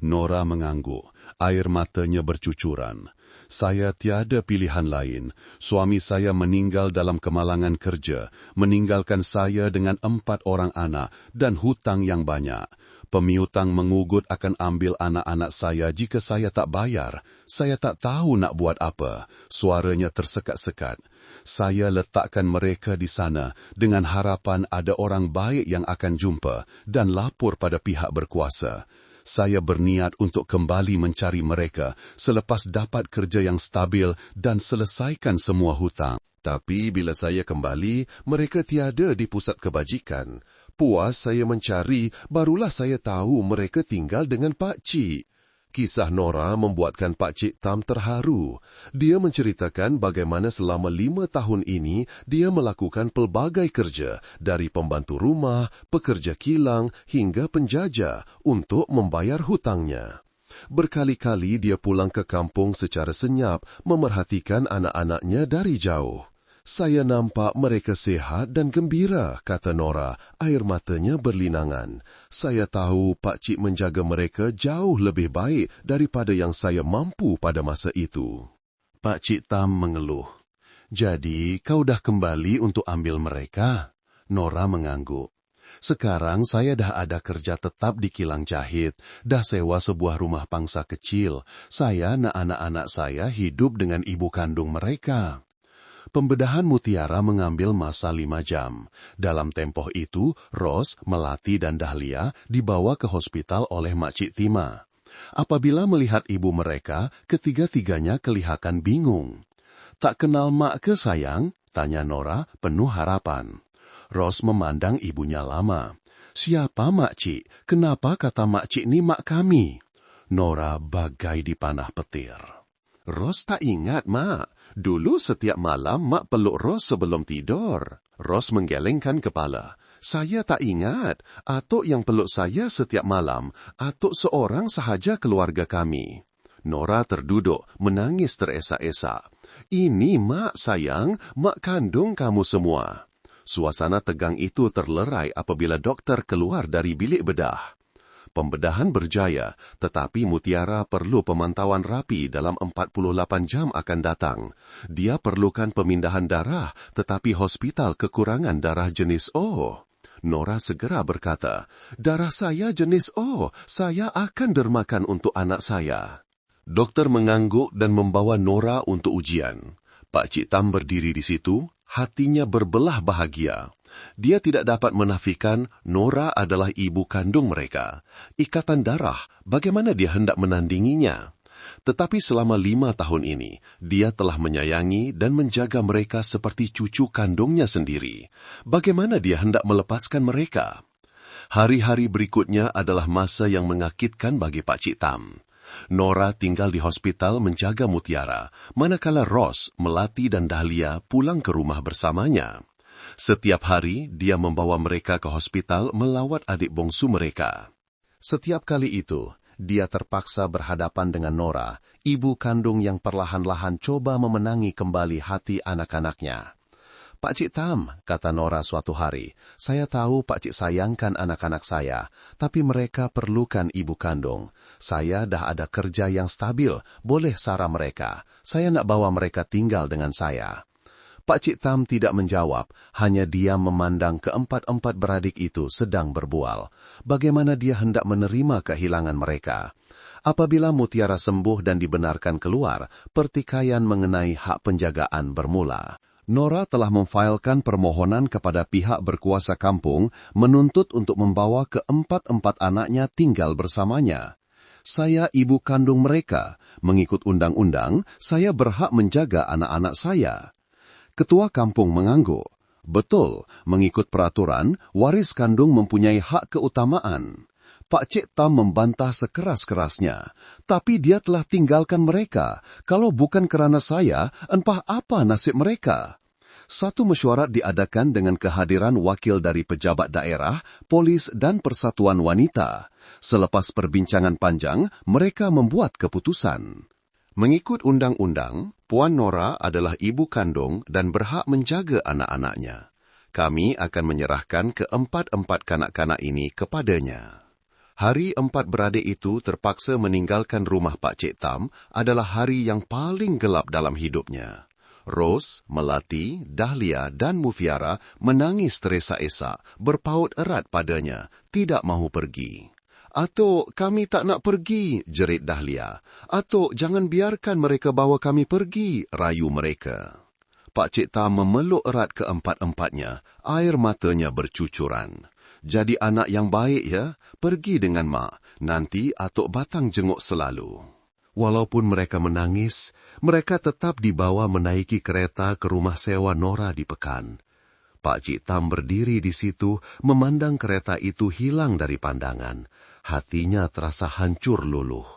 Nora mengangguk, air matanya bercucuran. "Saya tiada pilihan lain. Suami saya meninggal dalam kemalangan kerja, meninggalkan saya dengan 4 orang anak dan hutang yang banyak. Pemiutang mengugut akan ambil anak-anak saya jika saya tak bayar. Saya tak tahu nak buat apa." Suaranya tersekat-sekat. "Saya letakkan mereka di sana dengan harapan ada orang baik yang akan jumpa dan lapor pada pihak berkuasa. Saya berniat untuk kembali mencari mereka selepas dapat kerja yang stabil dan selesaikan semua hutang. Tapi bila saya kembali, mereka tiada di pusat kebajikan. Puas saya mencari, barulah saya tahu mereka tinggal dengan Pak Cik." Kisah Nora membuatkan Pak Cik Tam terharu. Dia menceritakan bagaimana selama 5 tahun ini dia melakukan pelbagai kerja, dari pembantu rumah, pekerja kilang hingga penjajah untuk membayar hutangnya. Berkali-kali dia pulang ke kampung secara senyap, memerhatikan anak-anaknya dari jauh. "Saya nampak mereka sihat dan gembira," kata Nora, air matanya berlinangan. "Saya tahu Pak Cik menjaga mereka jauh lebih baik daripada yang saya mampu pada masa itu." Pak Cik Tam mengeluh. "Jadi, kau dah kembali untuk ambil mereka?" Nora mengangguk. "Sekarang saya dah ada kerja tetap di kilang jahit, dah sewa sebuah rumah pangsa kecil. Saya dan anak-anak saya hidup dengan ibu kandung mereka." Pembedahan Mutiara mengambil masa 5 jam. Dalam tempoh itu, Ros, Melati dan Dahlia dibawa ke hospital oleh Makcik Tima. Apabila melihat ibu mereka, ketiga-tiganya kelihatan bingung. "Tak kenal mak ke sayang?" tanya Nora penuh harapan. Ros memandang ibunya lama. "Siapa Makcik? Kenapa kata Makcik ni mak kami?" Nora bagai dipanah petir. "Ros tak ingat, Mak. Dulu setiap malam Mak peluk Ros sebelum tidur." Ros menggelengkan kepala. "Saya tak ingat. Atuk yang peluk saya setiap malam. Atuk seorang sahaja keluarga kami." Nora terduduk, menangis teresak-esak. "Ini Mak sayang, Mak kandung kamu semua." Suasana tegang itu terlerai apabila doktor keluar dari bilik bedah. Pembedahan berjaya, tetapi Mutiara perlu pemantauan rapi dalam 48 jam akan datang. Dia perlukan pemindahan darah, tetapi hospital kekurangan darah jenis O. Nora segera berkata, "Darah saya jenis O, saya akan dermakan untuk anak saya." Doktor mengangguk dan membawa Nora untuk ujian. Pak Cik Tam berdiri di situ, hatinya berbelah bahagia. Dia tidak dapat menafikan Nora adalah ibu kandung mereka. Ikatan darah, bagaimana dia hendak menandinginya? Tetapi selama 5 tahun ini, dia telah menyayangi dan menjaga mereka seperti cucu kandungnya sendiri. Bagaimana dia hendak melepaskan mereka? Hari-hari berikutnya adalah masa yang mengakitkan bagi Pak Cik Tam. Nora tinggal di hospital menjaga Mutiara, manakala Ros, Melati dan Dahlia pulang ke rumah bersamanya. Setiap hari, dia membawa mereka ke hospital melawat adik bongsu mereka. Setiap kali itu, dia terpaksa berhadapan dengan Nora, ibu kandung yang perlahan-lahan coba memenangi kembali hati anak-anaknya. Pak Cik Tam, kata Nora suatu hari, saya tahu Pak Cik sayangkan anak-anak saya, tapi mereka perlukan ibu kandung. Saya dah ada kerja yang stabil, boleh sara mereka. Saya nak bawa mereka tinggal dengan saya. Pak Cik Tam tidak menjawab, hanya dia memandang keempat-empat beradik itu sedang berbual. Bagaimana dia hendak menerima kehilangan mereka? Apabila Mutiara sembuh dan dibenarkan keluar, pertikaian mengenai hak penjagaan bermula. Nora telah memfailkan permohonan kepada pihak berkuasa kampung menuntut untuk membawa keempat-empat anaknya tinggal bersamanya. Saya ibu kandung mereka. Mengikut undang-undang, saya berhak menjaga anak-anak saya. Ketua kampung mengangguk. Betul, mengikut peraturan, waris kandung mempunyai hak keutamaan. Pak Cik Tam membantah sekeras-kerasnya. Tapi dia telah tinggalkan mereka. Kalau bukan kerana saya, entah apa nasib mereka. Satu mesyuarat diadakan dengan kehadiran wakil dari pejabat daerah, polis dan persatuan wanita. Selepas perbincangan panjang, mereka membuat keputusan. Mengikut undang-undang, Puan Nora adalah ibu kandung dan berhak menjaga anak-anaknya. Kami akan menyerahkan keempat-empat kanak-kanak ini kepadanya. Hari empat beradik itu terpaksa meninggalkan rumah Pak Cik Tam adalah hari yang paling gelap dalam hidupnya. Ros, Melati, Dahlia dan Mufiara menangis teresa-esa, berpaut erat padanya, tidak mahu pergi. "Atuk, kami tak nak pergi," jerit Dahlia. "Atuk, jangan biarkan mereka bawa kami pergi," rayu mereka. Pak Cik Tam memeluk erat keempat-empatnya, air matanya bercucuran. "Jadi anak yang baik ya, pergi dengan mak, nanti atuk batang jenguk selalu." Walaupun mereka menangis, mereka tetap dibawa menaiki kereta ke rumah sewa Nora di Pekan. Pak Cik Tam berdiri di situ, memandang kereta itu hilang dari pandangan. Hatinya terasa hancur luluh.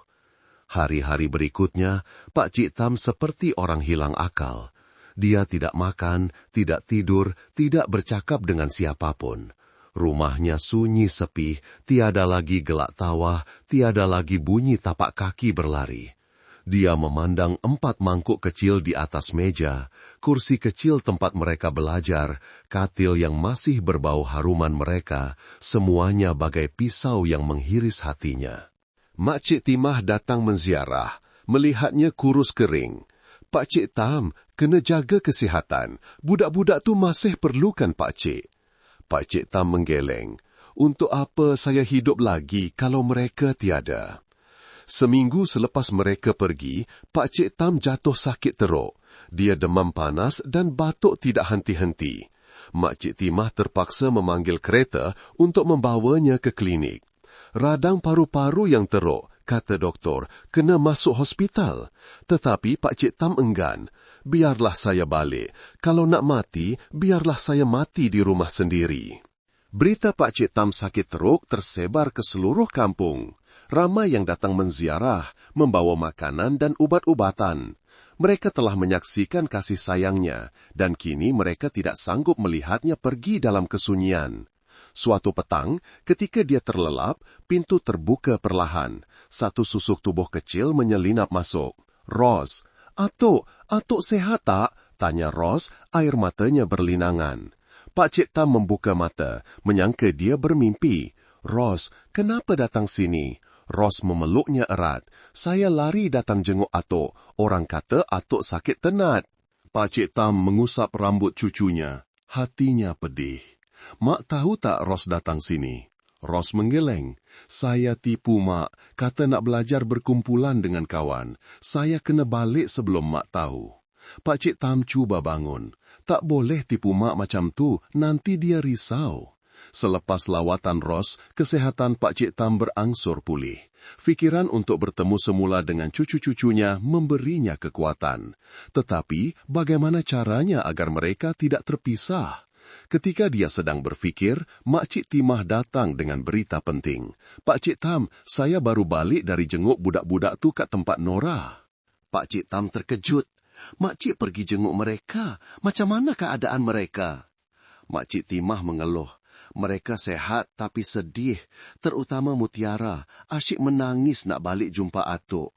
Hari-hari berikutnya, Pak Cik Tam seperti orang hilang akal. Dia tidak makan, tidak tidur, tidak bercakap dengan siapapun. Rumahnya sunyi sepi, tiada lagi gelak tawa, tiada lagi bunyi tapak kaki berlari. Dia memandang 4 mangkuk kecil di atas meja, kursi kecil tempat mereka belajar, katil yang masih berbau haruman mereka, semuanya bagai pisau yang menghiris hatinya. Mak Cik Timah datang menziarah, melihatnya kurus kering. "Pak Cik Tam, kena jaga kesihatan. Budak-budak tu masih perlukan Pak Cik." Pak Cik Tam menggeleng. "Untuk apa saya hidup lagi kalau mereka tiada?" Seminggu selepas mereka pergi, Pak Cik Tam jatuh sakit teruk. Dia demam panas dan batuk tidak henti-henti. Mak Cik Timah terpaksa memanggil kereta untuk membawanya ke klinik. "Radang paru-paru yang teruk," kata doktor, "kena masuk hospital." Tetapi Pak Cik Tam enggan. "Biarlah saya balik. Kalau nak mati, biarlah saya mati di rumah sendiri." Berita Pak Cik Tam sakit teruk tersebar ke seluruh kampung. Ramai yang datang menziarah, membawa makanan dan ubat-ubatan. Mereka telah menyaksikan kasih sayangnya, dan kini mereka tidak sanggup melihatnya pergi dalam kesunyian. Suatu petang, ketika dia terlelap, pintu terbuka perlahan. Satu susuk tubuh kecil menyelinap masuk. "Ros, atuk sehat tak?" tanya Ros, air matanya berlinangan. Pak Cik Tam membuka mata, menyangka dia bermimpi. "Ros, kenapa datang sini?" Ros memeluknya erat. "Saya lari datang jenguk atuk. Orang kata atuk sakit tenat." Pak Cik Tam mengusap rambut cucunya. Hatinya pedih. "Mak tahu tak Ros datang sini?" Ros menggeleng. "Saya tipu mak, kata nak belajar berkumpulan dengan kawan. Saya kena balik sebelum mak tahu." Pak Cik Tam cuba bangun. "Tak boleh tipu mak macam tu, nanti dia risau." Selepas lawatan Ros, kesehatan Pak Cik Tam berangsur pulih. Fikiran untuk bertemu semula dengan cucu-cucunya memberinya kekuatan. Tetapi, bagaimana caranya agar mereka tidak terpisah? Ketika dia sedang berfikir, Makcik Timah datang dengan berita penting. "Pakcik Tam, saya baru balik dari jenguk budak-budak tu kat tempat Nora." Pakcik Tam terkejut. Makcik pergi jenguk mereka. Macam mana keadaan mereka? Makcik Timah mengeluh. Mereka sehat tapi sedih, terutama Mutiara. Asyik menangis nak balik jumpa atuk.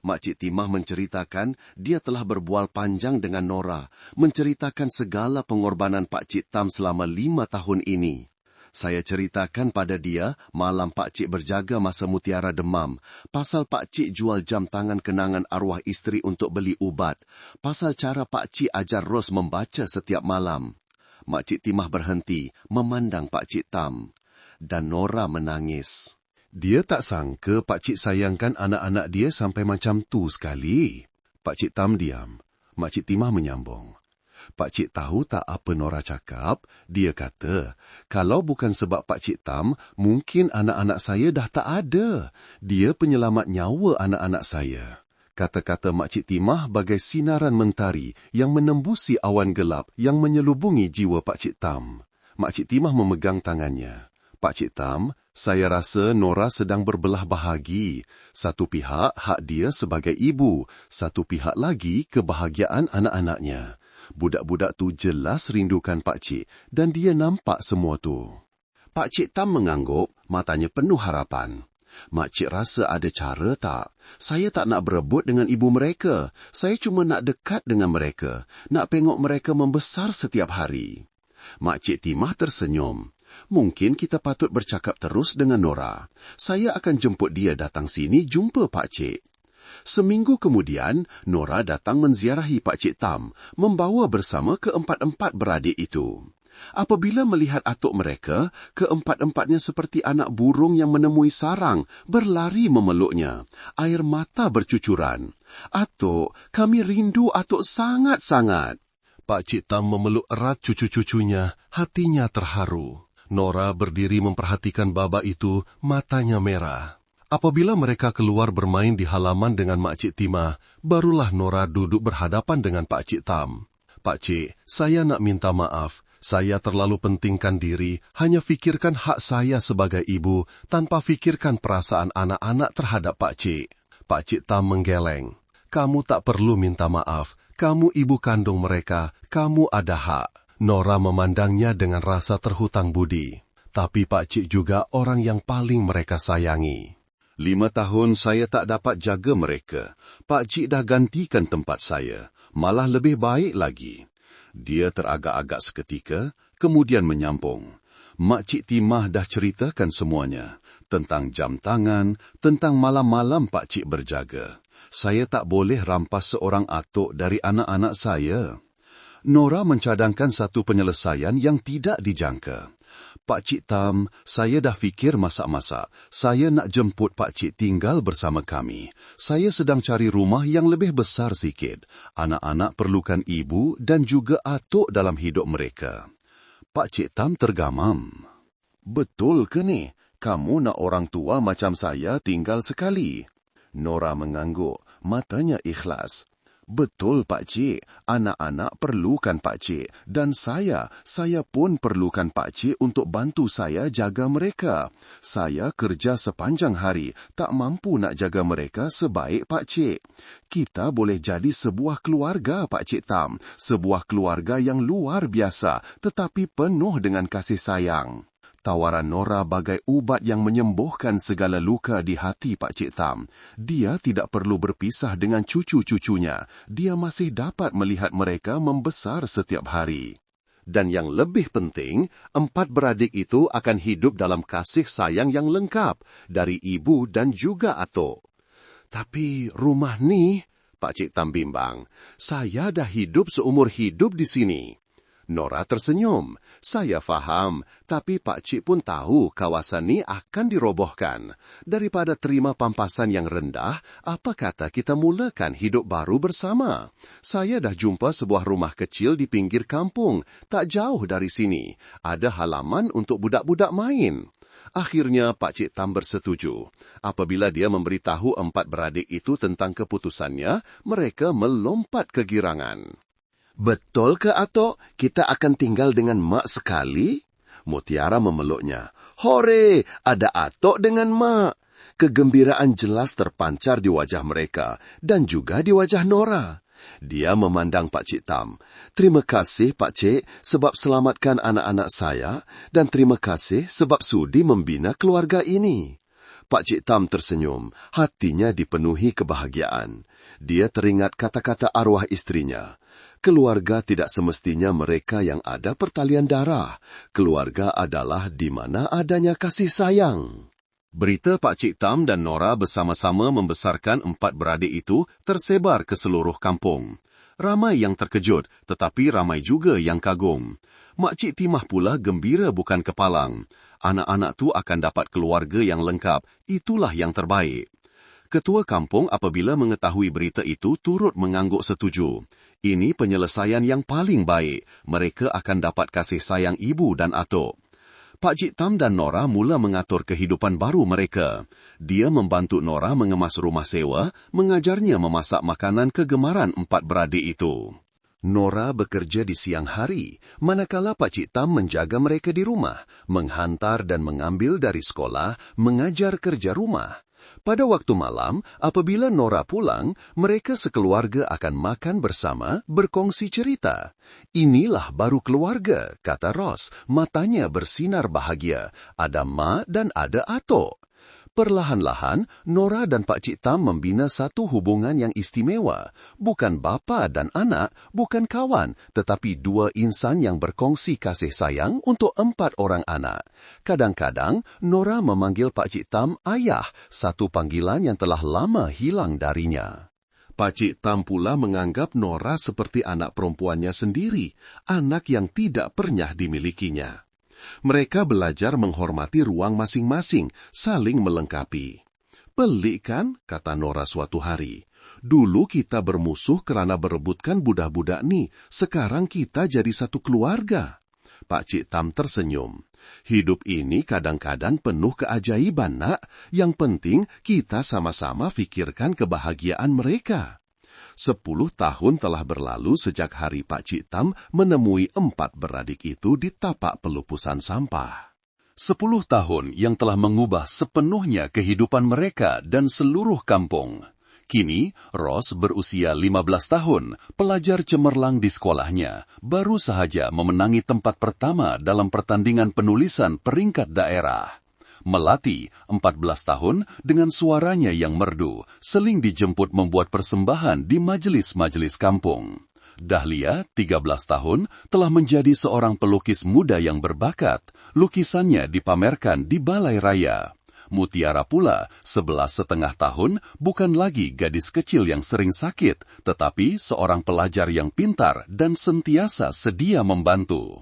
Makcik Timah menceritakan dia telah berbual panjang dengan Nora, menceritakan segala pengorbanan Pakcik Tam selama 5 tahun ini. Saya ceritakan pada dia malam Pakcik berjaga masa Mutiara demam, pasal Pakcik jual jam tangan kenangan arwah isteri untuk beli ubat, pasal cara Pakcik ajar Ros membaca setiap malam. Makcik Timah berhenti memandang Pakcik Tam dan Nora menangis. Dia tak sangka Pakcik sayangkan anak-anak dia sampai macam tu sekali. Pakcik Tam diam. Makcik Timah menyambung. Pakcik tahu tak apa Nora cakap? Dia kata, kalau bukan sebab Pakcik Tam, mungkin anak-anak saya dah tak ada. Dia penyelamat nyawa anak-anak saya. Kata-kata Makcik Timah bagai sinaran mentari yang menembusi awan gelap yang menyelubungi jiwa Pakcik Tam. Makcik Timah memegang tangannya. Pakcik Tam, saya rasa Nora sedang berbelah bahagi. Satu pihak hak dia sebagai ibu, satu pihak lagi kebahagiaan anak-anaknya. Budak-budak tu jelas rindukan Pakcik dan dia nampak semua tu. Pakcik Tam mengangguk, matanya penuh harapan. Makcik rasa ada cara tak? Saya tak nak berebut dengan ibu mereka. Saya cuma nak dekat dengan mereka, nak tengok mereka membesar setiap hari. Makcik Timah tersenyum. Mungkin kita patut bercakap terus dengan Nora. Saya akan jemput dia datang sini jumpa Pakcik. Seminggu kemudian, Nora datang menziarahi Pakcik Tam, membawa bersama keempat-empat beradik itu. Apabila melihat atuk mereka, keempat-empatnya seperti anak burung yang menemui sarang, berlari memeluknya. Air mata bercucuran. "Atuk, kami rindu atuk sangat-sangat." Pakcik Tam memeluk erat cucu-cucunya, hatinya terharu. Nora berdiri memperhatikan baba itu, matanya merah. Apabila mereka keluar bermain di halaman dengan Makcik Timah, barulah Nora duduk berhadapan dengan Pakcik Tam. "Pakcik, saya nak minta maaf. Saya terlalu pentingkan diri, hanya fikirkan hak saya sebagai ibu, tanpa fikirkan perasaan anak-anak terhadap Pakcik." Pakcik Tam menggeleng. "Kamu tak perlu minta maaf. Kamu ibu kandung mereka. Kamu ada hak." Nora memandangnya dengan rasa terhutang budi. Tapi Pakcik juga orang yang paling mereka sayangi. 5 tahun saya tak dapat jaga mereka. Pakcik dah gantikan tempat saya. Malah lebih baik lagi. Dia teragak-agak seketika, kemudian menyambung. Makcik Timah dah ceritakan semuanya. Tentang jam tangan, tentang malam-malam Pakcik berjaga. Saya tak boleh rampas seorang atuk dari anak-anak saya. Nora mencadangkan satu penyelesaian yang tidak dijangka. "Pakcik Tam, saya dah fikir masak-masak. Saya nak jemput Pakcik tinggal bersama kami. Saya sedang cari rumah yang lebih besar sikit. Anak-anak perlukan ibu dan juga atuk dalam hidup mereka." Pakcik Tam tergamam. "Betul ke ni? Kamu nak orang tua macam saya tinggal sekali?" Nora mengangguk, matanya ikhlas. "Betul, Pakcik. Anak-anak perlukan Pakcik. Dan saya pun perlukan Pakcik untuk bantu saya jaga mereka. Saya kerja sepanjang hari, tak mampu nak jaga mereka sebaik Pakcik. Kita boleh jadi sebuah keluarga, Pakcik Tam. Sebuah keluarga yang luar biasa, tetapi penuh dengan kasih sayang." Tawaran Nora bagai ubat yang menyembuhkan segala luka di hati Pakcik Tam. Dia tidak perlu berpisah dengan cucu-cucunya. Dia masih dapat melihat mereka membesar setiap hari. Dan yang lebih penting, 4 beradik itu akan hidup dalam kasih sayang yang lengkap dari ibu dan juga atuk. "Tapi rumah ni," Pakcik Tam bimbang, "saya dah hidup seumur hidup di sini." Nora tersenyum. "Saya faham, tapi Pakcik pun tahu kawasan ni akan dirobohkan. Daripada terima pampasan yang rendah, apa kata kita mulakan hidup baru bersama? Saya dah jumpa sebuah rumah kecil di pinggir kampung, tak jauh dari sini. Ada halaman untuk budak-budak main." Akhirnya Pakcik Tam bersetuju. Apabila dia memberitahu 4 beradik itu tentang keputusannya, mereka melompat kegirangan. Betul ke, Atok? Kita akan tinggal dengan Mak sekali? Mutiara memeluknya. Hore, ada Atok dengan Mak. Kegembiraan jelas terpancar di wajah mereka dan juga di wajah Nora. Dia memandang Pak Cik Tam. Terima kasih, Pak Cik, sebab selamatkan anak-anak saya dan terima kasih sebab sudi membina keluarga ini. Pak Cik Tam tersenyum, hatinya dipenuhi kebahagiaan. Dia teringat kata-kata arwah istrinya. Keluarga tidak semestinya mereka yang ada pertalian darah. Keluarga adalah di mana adanya kasih sayang. Berita Pak Cik Tam dan Nora bersama-sama membesarkan 4 beradik itu tersebar ke seluruh kampung. Ramai yang terkejut, tetapi ramai juga yang kagum. Mak Cik Timah pula gembira bukan kepalang. Anak-anak tu akan dapat keluarga yang lengkap. Itulah yang terbaik. Ketua kampung apabila mengetahui berita itu turut mengangguk setuju. Ini penyelesaian yang paling baik. Mereka akan dapat kasih sayang ibu dan atuk. Pak Cik Tam dan Nora mula mengatur kehidupan baru mereka. Dia membantu Nora mengemas rumah sewa, mengajarnya memasak makanan kegemaran 4 beradik itu. Nora bekerja di siang hari, manakala Pak Cik Tam menjaga mereka di rumah, menghantar dan mengambil dari sekolah, mengajar kerja rumah. Pada waktu malam, apabila Nora pulang, mereka sekeluarga akan makan bersama, berkongsi cerita. Inilah baru keluarga, kata Ros. Matanya bersinar bahagia. Ada Ma dan ada Atok. Perlahan-lahan, Nora dan Pak Cik Tam membina satu hubungan yang istimewa. Bukan bapa dan anak, bukan kawan, tetapi 2 insan yang berkongsi kasih sayang untuk 4 orang anak. Kadang-kadang, Nora memanggil Pak Cik Tam ayah, satu panggilan yang telah lama hilang darinya. Pak Cik Tam pula menganggap Nora seperti anak perempuannya sendiri, anak yang tidak pernah dimilikinya. Mereka belajar menghormati ruang masing-masing, saling melengkapi. Pelik kan, kata Nora suatu hari. Dulu kita bermusuh kerana berebutkan budak-budak ni, sekarang kita jadi satu keluarga. Pak Cik Tam tersenyum. Hidup ini kadang-kadang penuh keajaiban, nak. Yang penting kita sama-sama fikirkan kebahagiaan mereka. 10 tahun telah berlalu sejak hari Pak Cik Tam menemui 4 beradik itu di tapak pelupusan sampah. 10 tahun yang telah mengubah sepenuhnya kehidupan mereka dan seluruh kampung. Kini, Ros berusia 15 tahun, pelajar cemerlang di sekolahnya, baru sahaja memenangi tempat pertama dalam pertandingan penulisan peringkat daerah. Melati, 14 tahun, dengan suaranya yang merdu, seling dijemput membuat persembahan di majelis-majelis kampung. Dahlia, 13 tahun, telah menjadi seorang pelukis muda yang berbakat. Lukisannya dipamerkan di Balai Raya. Mutiara pula, 11,5 tahun, bukan lagi gadis kecil yang sering sakit, tetapi seorang pelajar yang pintar dan sentiasa sedia membantu.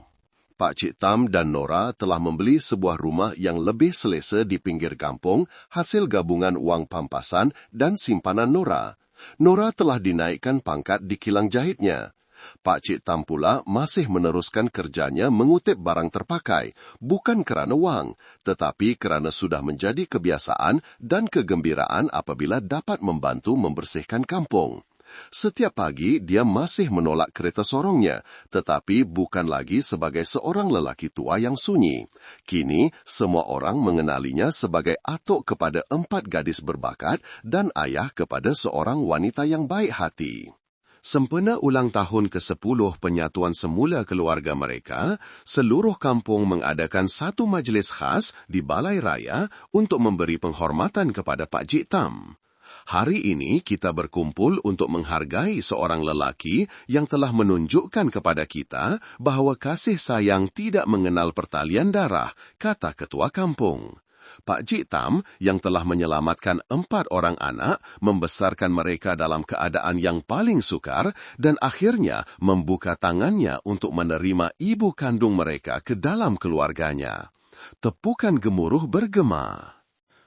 Pak Cik Tam dan Nora telah membeli sebuah rumah yang lebih selesa di pinggir kampung hasil gabungan wang pampasan dan simpanan Nora. Nora telah dinaikkan pangkat di kilang jahitnya. Pak Cik Tam pula masih meneruskan kerjanya mengutip barang terpakai, bukan kerana wang, tetapi kerana sudah menjadi kebiasaan dan kegembiraan apabila dapat membantu membersihkan kampung. Setiap pagi, dia masih menolak kereta sorongnya, tetapi bukan lagi sebagai seorang lelaki tua yang sunyi. Kini, semua orang mengenalinya sebagai atuk kepada 4 gadis berbakat dan ayah kepada seorang wanita yang baik hati. Sempena ulang tahun ke-10 penyatuan semula keluarga mereka, seluruh kampung mengadakan satu majlis khas di Balai Raya untuk memberi penghormatan kepada Pak Cik Tam. Hari ini kita berkumpul untuk menghargai seorang lelaki yang telah menunjukkan kepada kita bahawa kasih sayang tidak mengenal pertalian darah, kata ketua kampung. Pak Cik Tam yang telah menyelamatkan 4 orang anak, membesarkan mereka dalam keadaan yang paling sukar dan akhirnya membuka tangannya untuk menerima ibu kandung mereka ke dalam keluarganya. Tepukan gemuruh bergema.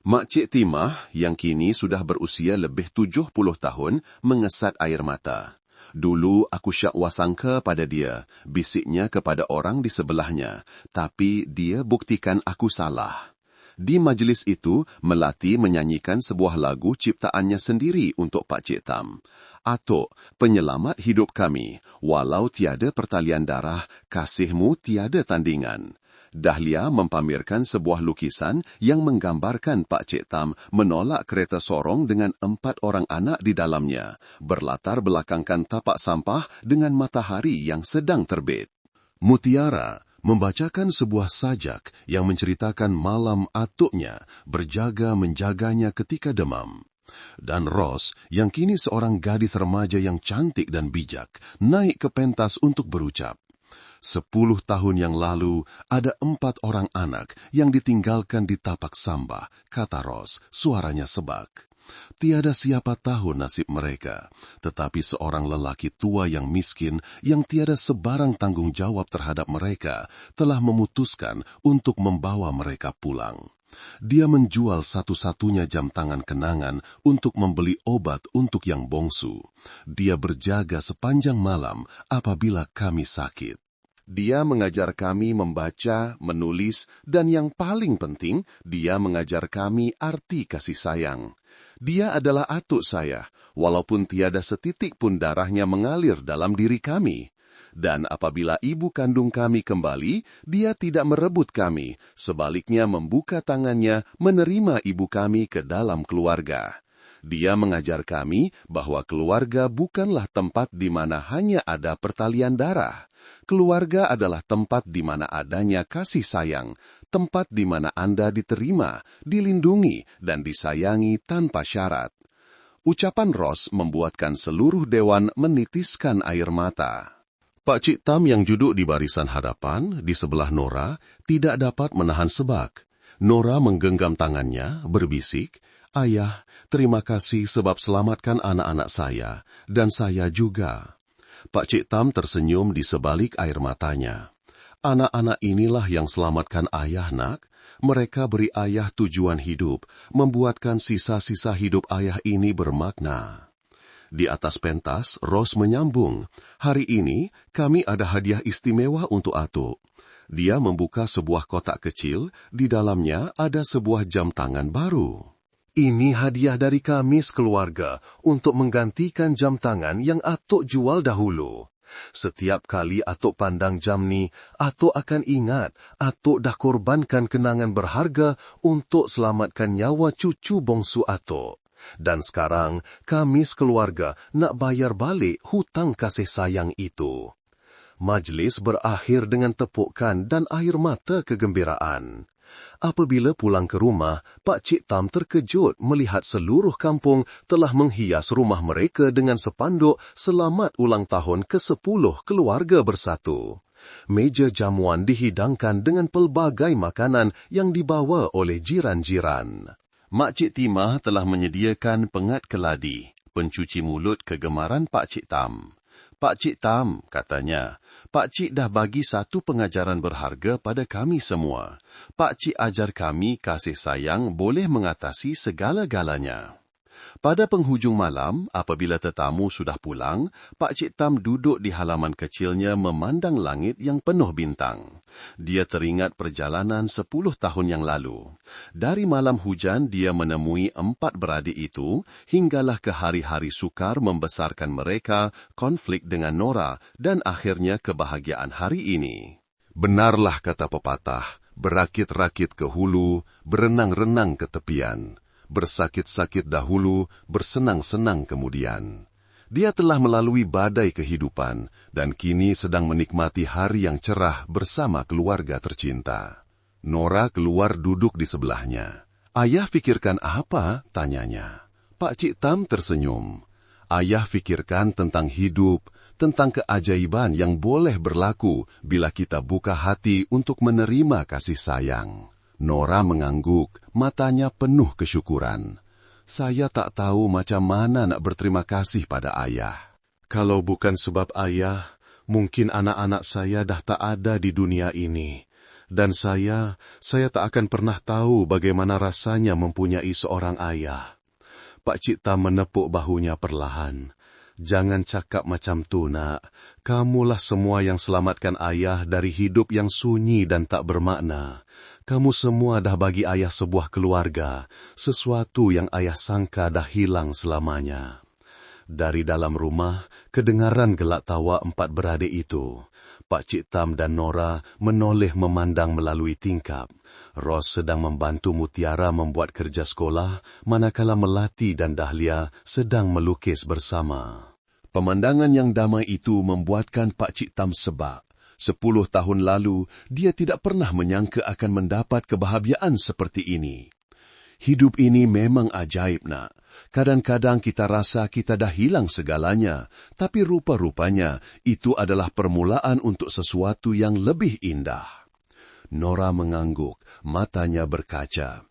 Mak Cik Timah, yang kini sudah berusia lebih 70 tahun, mengesat air mata. Dulu aku syak wasangka pada dia, bisiknya kepada orang di sebelahnya, tapi dia buktikan aku salah. Di majlis itu, Melati menyanyikan sebuah lagu ciptaannya sendiri untuk Pak Cik Tam. Atuk, penyelamat hidup kami, walau tiada pertalian darah, kasihmu tiada tandingan. Dahlia mempamerkan sebuah lukisan yang menggambarkan Pak Cik Tam menolak kereta sorong dengan 4 orang anak di dalamnya, berlatar belakangkan tapak sampah dengan matahari yang sedang terbit. Mutiara membacakan sebuah sajak yang menceritakan malam atuknya berjaga menjaganya ketika demam. Dan Ros, yang kini seorang gadis remaja yang cantik dan bijak, naik ke pentas untuk berucap. 10 tahun yang lalu, ada 4 orang anak yang ditinggalkan di tapak sambah, kata Ros, suaranya sebak. Tiada siapa tahu nasib mereka, tetapi seorang lelaki tua yang miskin yang tiada sebarang tanggung jawab terhadap mereka telah memutuskan untuk membawa mereka pulang. Dia menjual satu-satunya jam tangan kenangan untuk membeli obat untuk yang bongsu. Dia berjaga sepanjang malam apabila kami sakit. Dia mengajar kami membaca, menulis, dan yang paling penting, dia mengajar kami arti kasih sayang. Dia adalah atuk saya, walaupun tiada setitik pun darahnya mengalir dalam diri kami. Dan apabila ibu kandung kami kembali, dia tidak merebut kami, sebaliknya membuka tangannya menerima ibu kami ke dalam keluarga. Dia mengajar kami bahwa keluarga bukanlah tempat di mana hanya ada pertalian darah. Keluarga adalah tempat di mana adanya kasih sayang, tempat di mana Anda diterima, dilindungi, dan disayangi tanpa syarat. Ucapan Ros membuatkan seluruh dewan menitiskan air mata. Pak Cik Tam yang duduk di barisan hadapan, di sebelah Nora, tidak dapat menahan sebak. Nora menggenggam tangannya, berbisik, "Ayah, terima kasih sebab selamatkan anak-anak saya, dan saya juga." Pak Cik Tam tersenyum di sebalik air matanya. "Anak-anak inilah yang selamatkan ayah, nak. Mereka beri ayah tujuan hidup, membuatkan sisa-sisa hidup ayah ini bermakna." Di atas pentas, Ros menyambung, "Hari ini, kami ada hadiah istimewa untuk atuk." Dia membuka sebuah kotak kecil, di dalamnya ada sebuah jam tangan baru. "Ini hadiah dari kami sekeluarga untuk menggantikan jam tangan yang atuk jual dahulu. Setiap kali atuk pandang jam ni, atuk akan ingat atuk dah korbankan kenangan berharga untuk selamatkan nyawa cucu bongsu atuk. Dan sekarang, kami sekeluarga nak bayar balik hutang kasih sayang itu." Majlis berakhir dengan tepukan dan air mata kegembiraan. Apabila pulang ke rumah, Pak Cik Tam terkejut melihat seluruh kampung telah menghias rumah mereka dengan sepanduk selamat ulang tahun ke-10 keluarga bersatu. Meja jamuan dihidangkan dengan pelbagai makanan yang dibawa oleh jiran-jiran. Mak Cik Timah telah menyediakan pengat keladi, pencuci mulut kegemaran Pak Cik Tam. "Pak Cik Tam," katanya, "Pak Cik dah bagi satu pengajaran berharga pada kami semua. Pak Cik ajar kami kasih sayang boleh mengatasi segala-galanya." Pada penghujung malam, apabila tetamu sudah pulang, Pak Cik Tam duduk di halaman kecilnya memandang langit yang penuh bintang. Dia teringat perjalanan 10 tahun yang lalu. Dari malam hujan dia menemui 4 beradik itu, hinggalah ke hari-hari sukar membesarkan mereka, konflik dengan Nora, dan akhirnya kebahagiaan hari ini. Benarlah kata pepatah, berakit-rakit ke hulu, berenang-renang ke tepian. Bersakit-sakit dahulu, bersenang-senang kemudian. Dia telah melalui badai kehidupan, dan kini sedang menikmati hari yang cerah bersama keluarga tercinta. Nora keluar duduk di sebelahnya. "Ayah fikirkan apa?" tanyanya. Pak Cik Tam tersenyum. "Ayah fikirkan tentang hidup, tentang keajaiban yang boleh berlaku bila kita buka hati untuk menerima kasih sayang." Nora mengangguk, matanya penuh kesyukuran. "Saya tak tahu macam mana nak berterima kasih pada ayah. Kalau bukan sebab ayah, mungkin anak-anak saya dah tak ada di dunia ini. Dan saya tak akan pernah tahu bagaimana rasanya mempunyai seorang ayah." Pak Cik Tam menepuk bahunya perlahan. "Jangan cakap macam tu, nak. Kamulah semua yang selamatkan ayah dari hidup yang sunyi dan tak bermakna. kamu semua dah bagi ayah sebuah keluarga, sesuatu yang ayah sangka dah hilang selamanya. Dari dalam rumah, kedengaran gelak tawa empat beradik itu. Pak Cik Tam dan Nora menoleh memandang melalui tingkap. Ros sedang membantu Mutiara membuat kerja sekolah, manakala Melati dan Dahlia sedang melukis bersama. Pemandangan yang damai itu membuatkan Pak Cik Tam sebab. 10 tahun lalu, dia tidak pernah menyangka akan mendapat kebahagiaan seperti ini. Hidup ini memang ajaib, nak. Kadang-kadang kita rasa kita dah hilang segalanya, tapi rupa-rupanya itu adalah permulaan untuk sesuatu yang lebih indah. Nora mengangguk, matanya berkaca.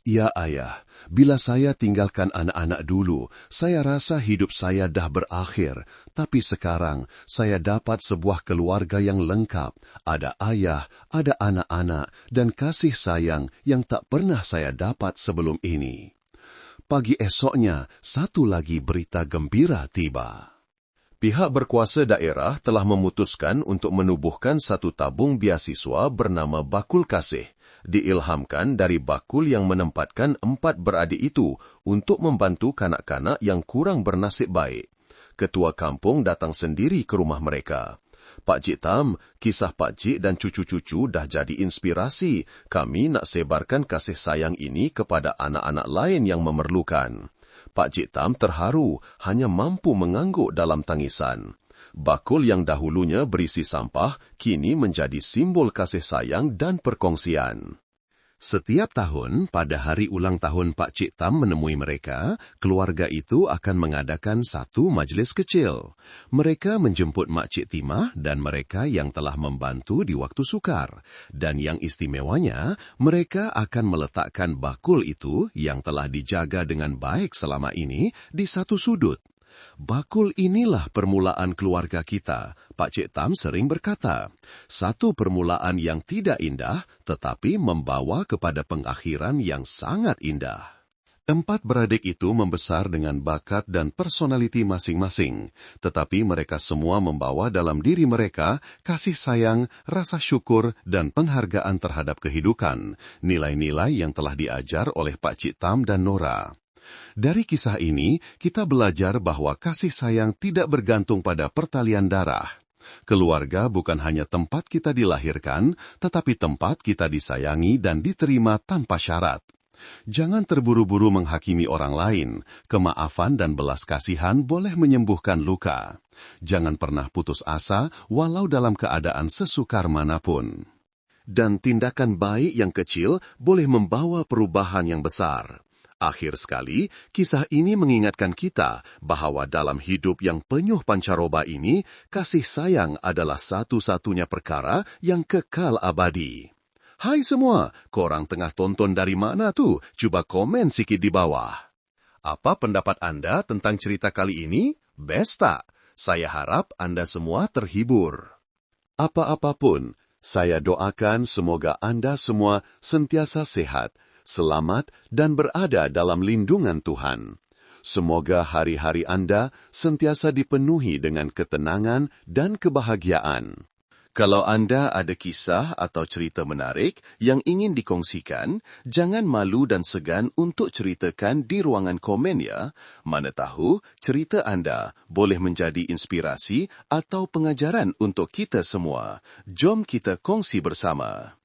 Ya ayah, bila saya tinggalkan anak-anak dulu, saya rasa hidup saya dah berakhir. Tapi sekarang, saya dapat sebuah keluarga yang lengkap. Ada ayah, ada anak-anak, dan kasih sayang yang tak pernah saya dapat sebelum ini. Pagi esoknya, satu lagi berita gembira tiba. Pihak berkuasa daerah telah memutuskan untuk menubuhkan satu tabung beasiswa bernama Bakul Kasih, diilhamkan dari bakul yang menempatkan 4 beradik itu untuk membantu kanak-kanak yang kurang bernasib baik. Ketua kampung datang sendiri ke rumah mereka. Pak Cik Tam, kisah Pak Cik dan cucu-cucu dah jadi inspirasi. Kami nak sebarkan kasih sayang ini kepada anak-anak lain yang memerlukan. Pak Cik Tam terharu, hanya mampu mengangguk dalam tangisan. Bakul yang dahulunya berisi sampah, kini menjadi simbol kasih sayang dan perkongsian. Setiap tahun, pada hari ulang tahun Pak Cik Tam menemui mereka, keluarga itu akan mengadakan satu majlis kecil. Mereka menjemput Mak Cik Timah dan mereka yang telah membantu di waktu sukar. Dan yang istimewanya, mereka akan meletakkan bakul itu yang telah dijaga dengan baik selama ini di satu sudut. Bakul inilah permulaan keluarga kita, Pak Cik Tam sering berkata. Satu permulaan yang tidak indah, tetapi membawa kepada pengakhiran yang sangat indah. 4 beradik itu membesar dengan bakat dan personaliti masing-masing, tetapi mereka semua membawa dalam diri mereka kasih sayang, rasa syukur, dan penghargaan terhadap kehidupan, nilai-nilai yang telah diajar oleh Pak Cik Tam dan Nora. Dari kisah ini, kita belajar bahwa kasih sayang tidak bergantung pada pertalian darah. Keluarga bukan hanya tempat kita dilahirkan, tetapi tempat kita disayangi dan diterima tanpa syarat. Jangan terburu-buru menghakimi orang lain. Kemaafan dan belas kasihan boleh menyembuhkan luka. Jangan pernah putus asa, walau dalam keadaan sesukar manapun. Dan tindakan baik yang kecil boleh membawa perubahan yang besar. Akhir sekali, kisah ini mengingatkan kita bahawa dalam hidup yang penuh pancaroba ini, kasih sayang adalah satu-satunya perkara yang kekal abadi. Hai semua, korang tengah tonton dari mana tu? Cuba komen sikit di bawah. Apa pendapat anda tentang cerita kali ini? Best tak? Saya harap anda semua terhibur. Apa-apapun, saya doakan semoga anda semua sentiasa sehat, selamat dan berada dalam lindungan Tuhan. Semoga hari-hari anda sentiasa dipenuhi dengan ketenangan dan kebahagiaan. Kalau anda ada kisah atau cerita menarik yang ingin dikongsikan, jangan malu dan segan untuk ceritakan di ruangan komen ya. Mana tahu cerita anda boleh menjadi inspirasi atau pengajaran untuk kita semua. Jom kita kongsi bersama.